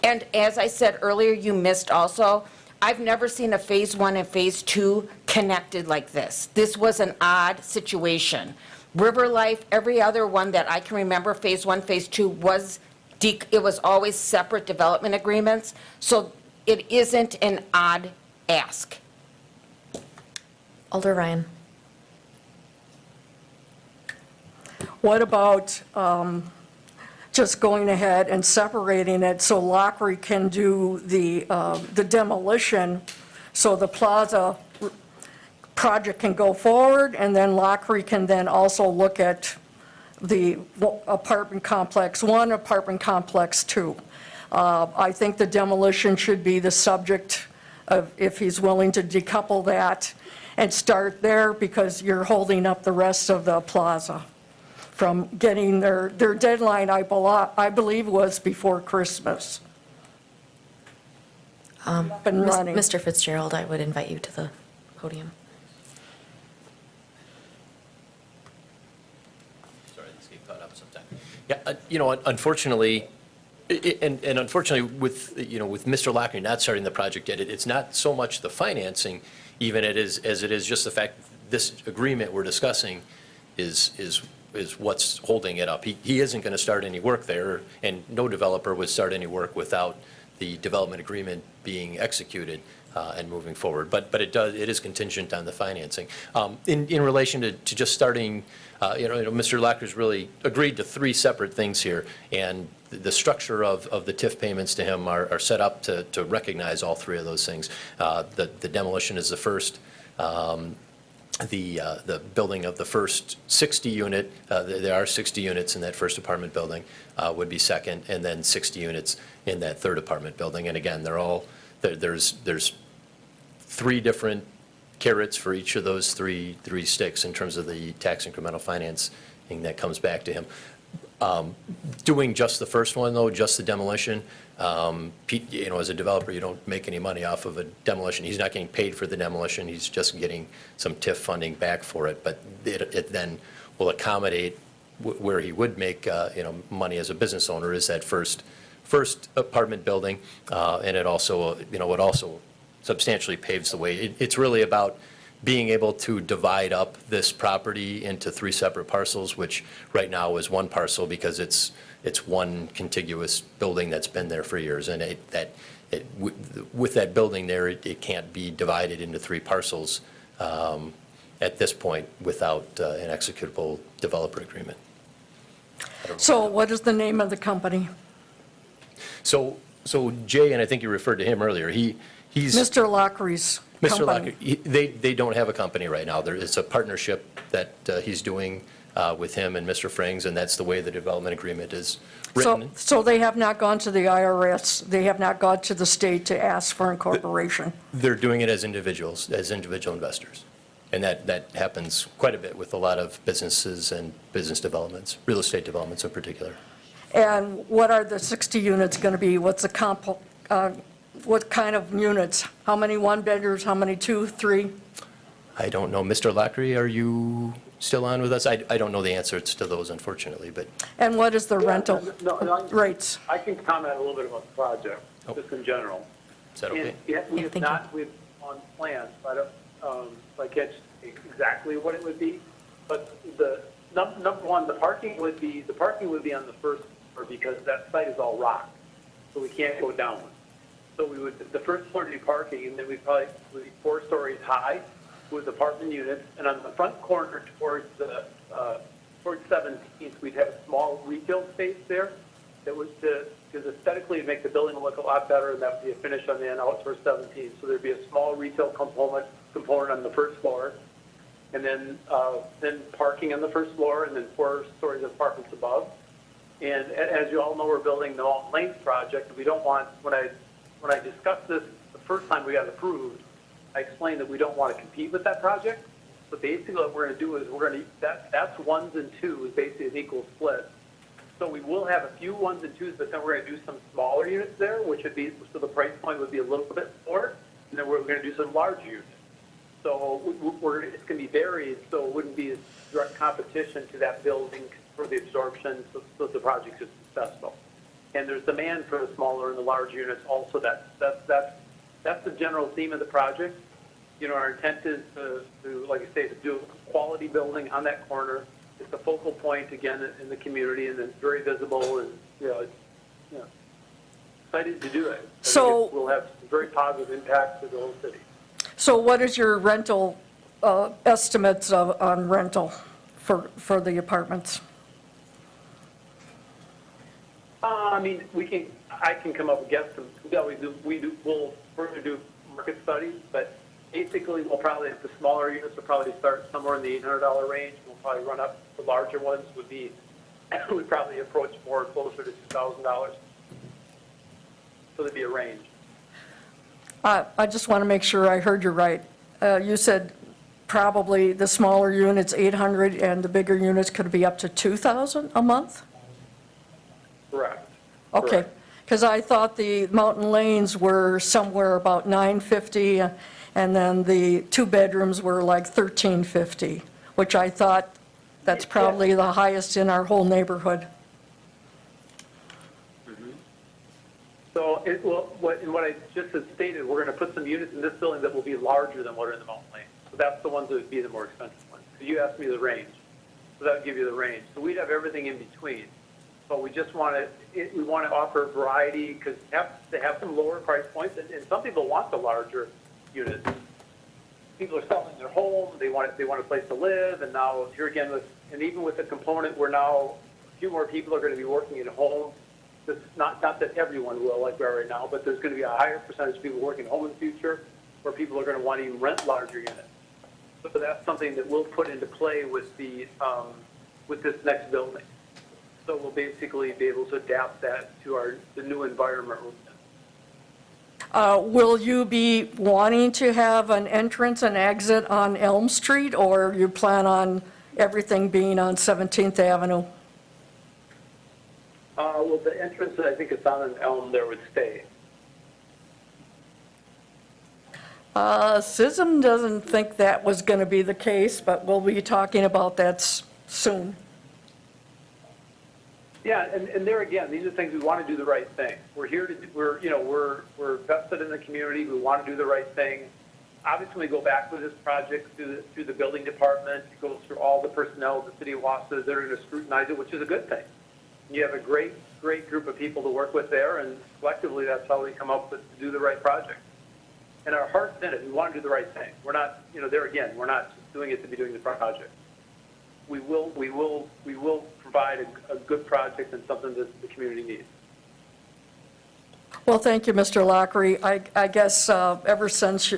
and as I said earlier, you missed also, I've never seen a Phase 1 and Phase 2 connected like this. This was an odd situation. River Life, every other one that I can remember, Phase 1, Phase 2, it was always separate development agreements. So it isn't an odd ask. Alder Ryan. What about just going ahead and separating it so Lockery can do the demolition, so the plaza project can go forward, and then Lockery can then also look at the apartment complex 1, apartment complex 2. I think the demolition should be the subject of, if he's willing to decouple that, and start there because you're holding up the rest of the plaza from getting their deadline, I believe, was before Christmas. Up and running. Mr. Fitzgerald, I would invite you to the podium. Sorry, this get caught up sometime. Yeah, unfortunately, and unfortunately with, with Mr. Lockney not starting the project yet, it's not so much the financing even as it is just the fact this agreement we're discussing is what's holding it up. He isn't going to start any work there, and no developer would start any work without the development agreement being executed and moving forward. But it is contingent on the financing. In relation to just starting, Mr. Lockner's really agreed to 3 separate things here, and the structure of the TIF payments to him are set up to recognize all 3 of those things. The demolition is the first. The building of the first 60 unit, there are 60 units in that first apartment building, would be second, and then 60 units in that third apartment building. And again, there's 3 different carrots for each of those three sticks in terms of the tax incremental financing that comes back to him. Doing just the first one, though, just the demolition, as a developer, you don't make any money off of a demolition. He's not getting paid for the demolition. He's just getting some TIF funding back for it. But it then will accommodate where he would make, money as a business owner is that first apartment building. And it also substantially paves the way. It's really about being able to divide up this property into 3 separate parcels, which right now is 1 parcel because it's one contiguous building that's been there for years. And with that building there, it can't be divided into 3 parcels at this point without an executable developer agreement. So what is the name of the company? So Jay, and I think you referred to him earlier, he's Mr. Lockery's Mr. company. Locker, they don't have a company right now. It's a partnership that he's doing with him and Mr. Frings, and that's the way the development agreement is written. So they have not gone to the IRS, they have not gone to the state to ask for incorporation? They're doing it as individual investors. And that happens quite a bit with a lot of businesses and business developments, real estate developments in particular. And what are the 60 units going to be? What's the what kind of units? How many 1-bedrooms, how many 2, 3? I don't know. Mr. Lockery, are you still on with us? I don't know the answers to those, unfortunately, but. And what is the rental No, rates? I can comment a little bit about the project, just in general. Is that okay? And yet we Yeah, have thank not, we've on plans, I can't say exactly what it would be, but the, number one, the parking would be on the first floor because that site is all rock, so we can't go down. So the first floor would be parking, and then we'd probably be 4 stories high with apartment units, and on the front corner towards 17th, we'd have a small retail space there that was because aesthetically it'd make the building look a lot better, and that would be a finish on the end out towards 17th. So there'd be a small retail component on the first floor, and then parking on the first floor, and then 4 stories of apartments above. And as you all know, we're building the Alton Lanes project. We don't want, when I discussed this the first time we got approved, I explained that we don't want to compete with that project. So basically what we're going to do is that's 1s and 2s, basically an equal split. So we will have a few 1s and 2s, but then we're going to do some smaller units there, which would be, so the price point would be a little bit lower, and then we're going to do some large units. So it's going to be varied, so it wouldn't be a direct competition to that building for the absorption, so the project is successful. And there's demand for the smaller and the large units also. That's the general theme of the project. Our intent is to, like I say, to do a quality building on that corner. It's a focal point, again, in the community, and it's very visible, and, excited to do it. So we'll have some very positive impact to the whole city. So what is your rental estimates on rental for the apartments? I can come up with guesstimates. We'll further do market studies, but basically the smaller units will probably start somewhere in the $800 range. We'll probably run up. The larger ones would probably approach more closer to $2,000. So there'd be a range. I just want to make sure I heard you right. You said probably the smaller units, 800, and the bigger units could be up to 2,000 a month? Correct. Okay, Correct. because I thought the Mountain Lanes were somewhere about 950, and then the two bedrooms were like 1350, which I thought that's probably the highest in our whole neighborhood. So what I just had stated, we're going to put some units in this building that will be larger than what are in the Mountain Lane. So that's the ones that would be the more expensive ones. So you asked me the range, so that would give you the range. So we'd have everything in between. But we just want to, we want to offer variety because to have some lower price points, and some people want the larger units. People are selling their home, they want a place to live, and now here again, and even with the component, where now a few more people are going to be working at home. This, not that everyone will like we are right now, but there's going to be a higher percentage of people working at home in the future, where people are going to want to even rent larger units. So that's something that we'll put into play with the with this next building. So we'll basically be able to adapt that to the new environment we're in. Will you be wanting to have an entrance and exit on Elm Street, or you plan on everything being on 17th Avenue? Well, the entrance, I think it's on an Elm there would stay. SISM doesn't think that was going to be the case, but we'll be talking about that soon. Yeah, and there again, these are things we want to do the right thing. We're here to, we're vested in the community. We want to do the right thing. Obviously, we go back with this project through the building department. It goes through all the personnel of the city of Wausau. They're going to scrutinize it, which is a good thing. You have a great group of people to work with there, and collectively, that's how we come up with to do the right project. And our heart's in it. We want to do the right thing. We're not, there again, we're not doing it to be doing the project. We will provide a good project and something that the community needs. Well, thank you, Mr. Lockery. I guess ever since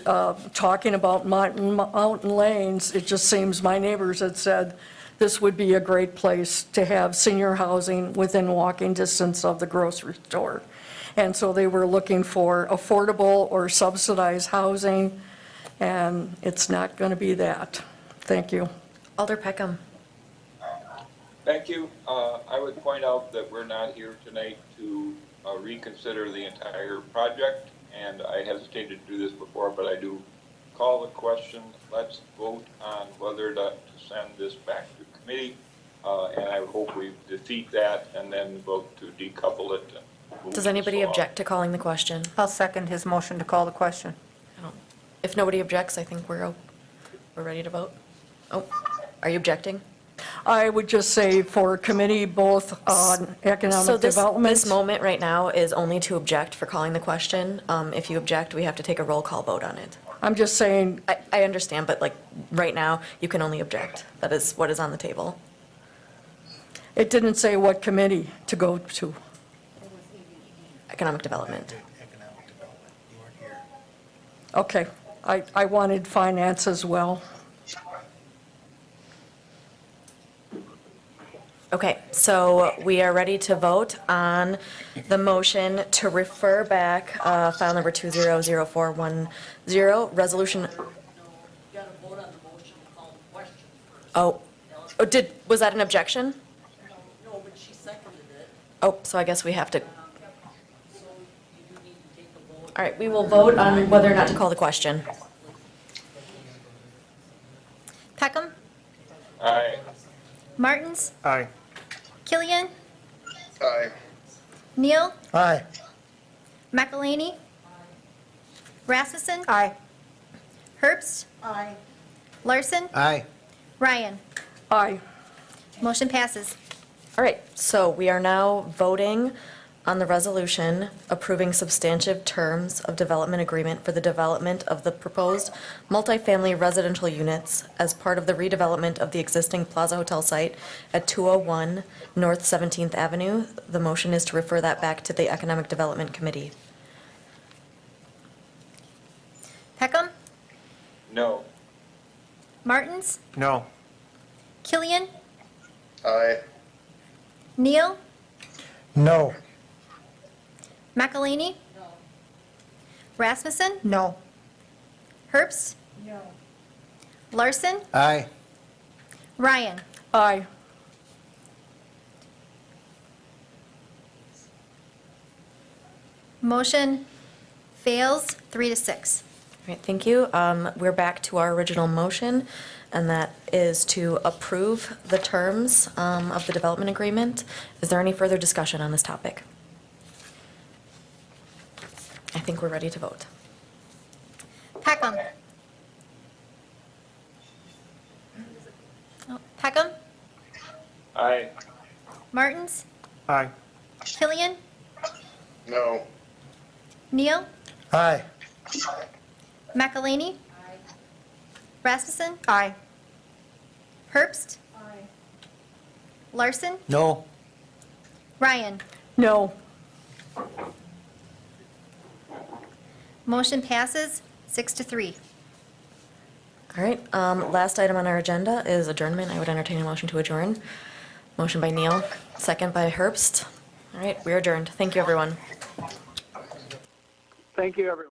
talking about mountain lanes, it just seems my neighbors had said this would be a great place to have senior housing within walking distance of the grocery store. And so they were looking for affordable or subsidized housing, and it's not going to be that. Thank you. Alder Peckham. Thank you. I would point out that we're not here tonight to reconsider the entire project, and I hesitated to do this before, but I do call the question. Let's vote on whether to send this back to committee, and I hope we defeat that and then vote to decouple it. And move Does anybody this along. object to calling the question? I'll second his motion to call the question. If nobody objects, I think we're ready to vote. Oh, are you objecting? I would just say for committee, both on economic So development. this moment right now is only to object for calling the question. If you object, we have to take a roll call vote on it. I'm just saying, I understand, but like, right now, you can only object. That is what is on the table. it didn't say what committee to go to. Economic development. Economic development, you weren't here. Okay, I wanted finance as well. Okay, so we are ready to vote on the motion to refer back, file number 200410, resolution. You gotta vote on the motion to call the question first. Oh, was that an objection? No, but she seconded it, Oh, so I guess we have to, so you do need to take a vote. all right, we will vote on whether or not to call the question. Peckham, Aye. Martins, Aye. Killian, Aye. Neal, Aye. McElhaney, Rasmussen, Aye. Herbst, Aye. Larson, Aye. Ryan. Aye. Motion passes. All right, so we are now voting on the resolution approving substantive terms of development agreement for the development of the proposed multifamily residential units as part of the redevelopment of the existing Plaza Hotel site at 201 North 17th Avenue. The motion is to refer that back to the Economic Development Committee. Peckham, No. Martins, No. Killian, Aye. Neal, No. McElhaney, Rasmussen, No. Herbst, No. Larson, Aye. Ryan. Aye. Motion fails 3-6. All right, thank you. We're back to our original motion, and that is to approve the terms of the development agreement. Is there any further discussion on this topic? I think we're ready to vote. Peckham. Oh, Peckham, Aye. Martins, Aye. Killian, No. Neal, Aye. McElhaney. Rasmussen, Aye. Herbst. Larson, No. Ryan. No. Motion passes 6-3. All right, last item on our agenda is adjournment. I would entertain a motion to adjourn. Motion by Neal, second by Herbst. All right, we're adjourned. Thank you, everyone. Thank you, everyone.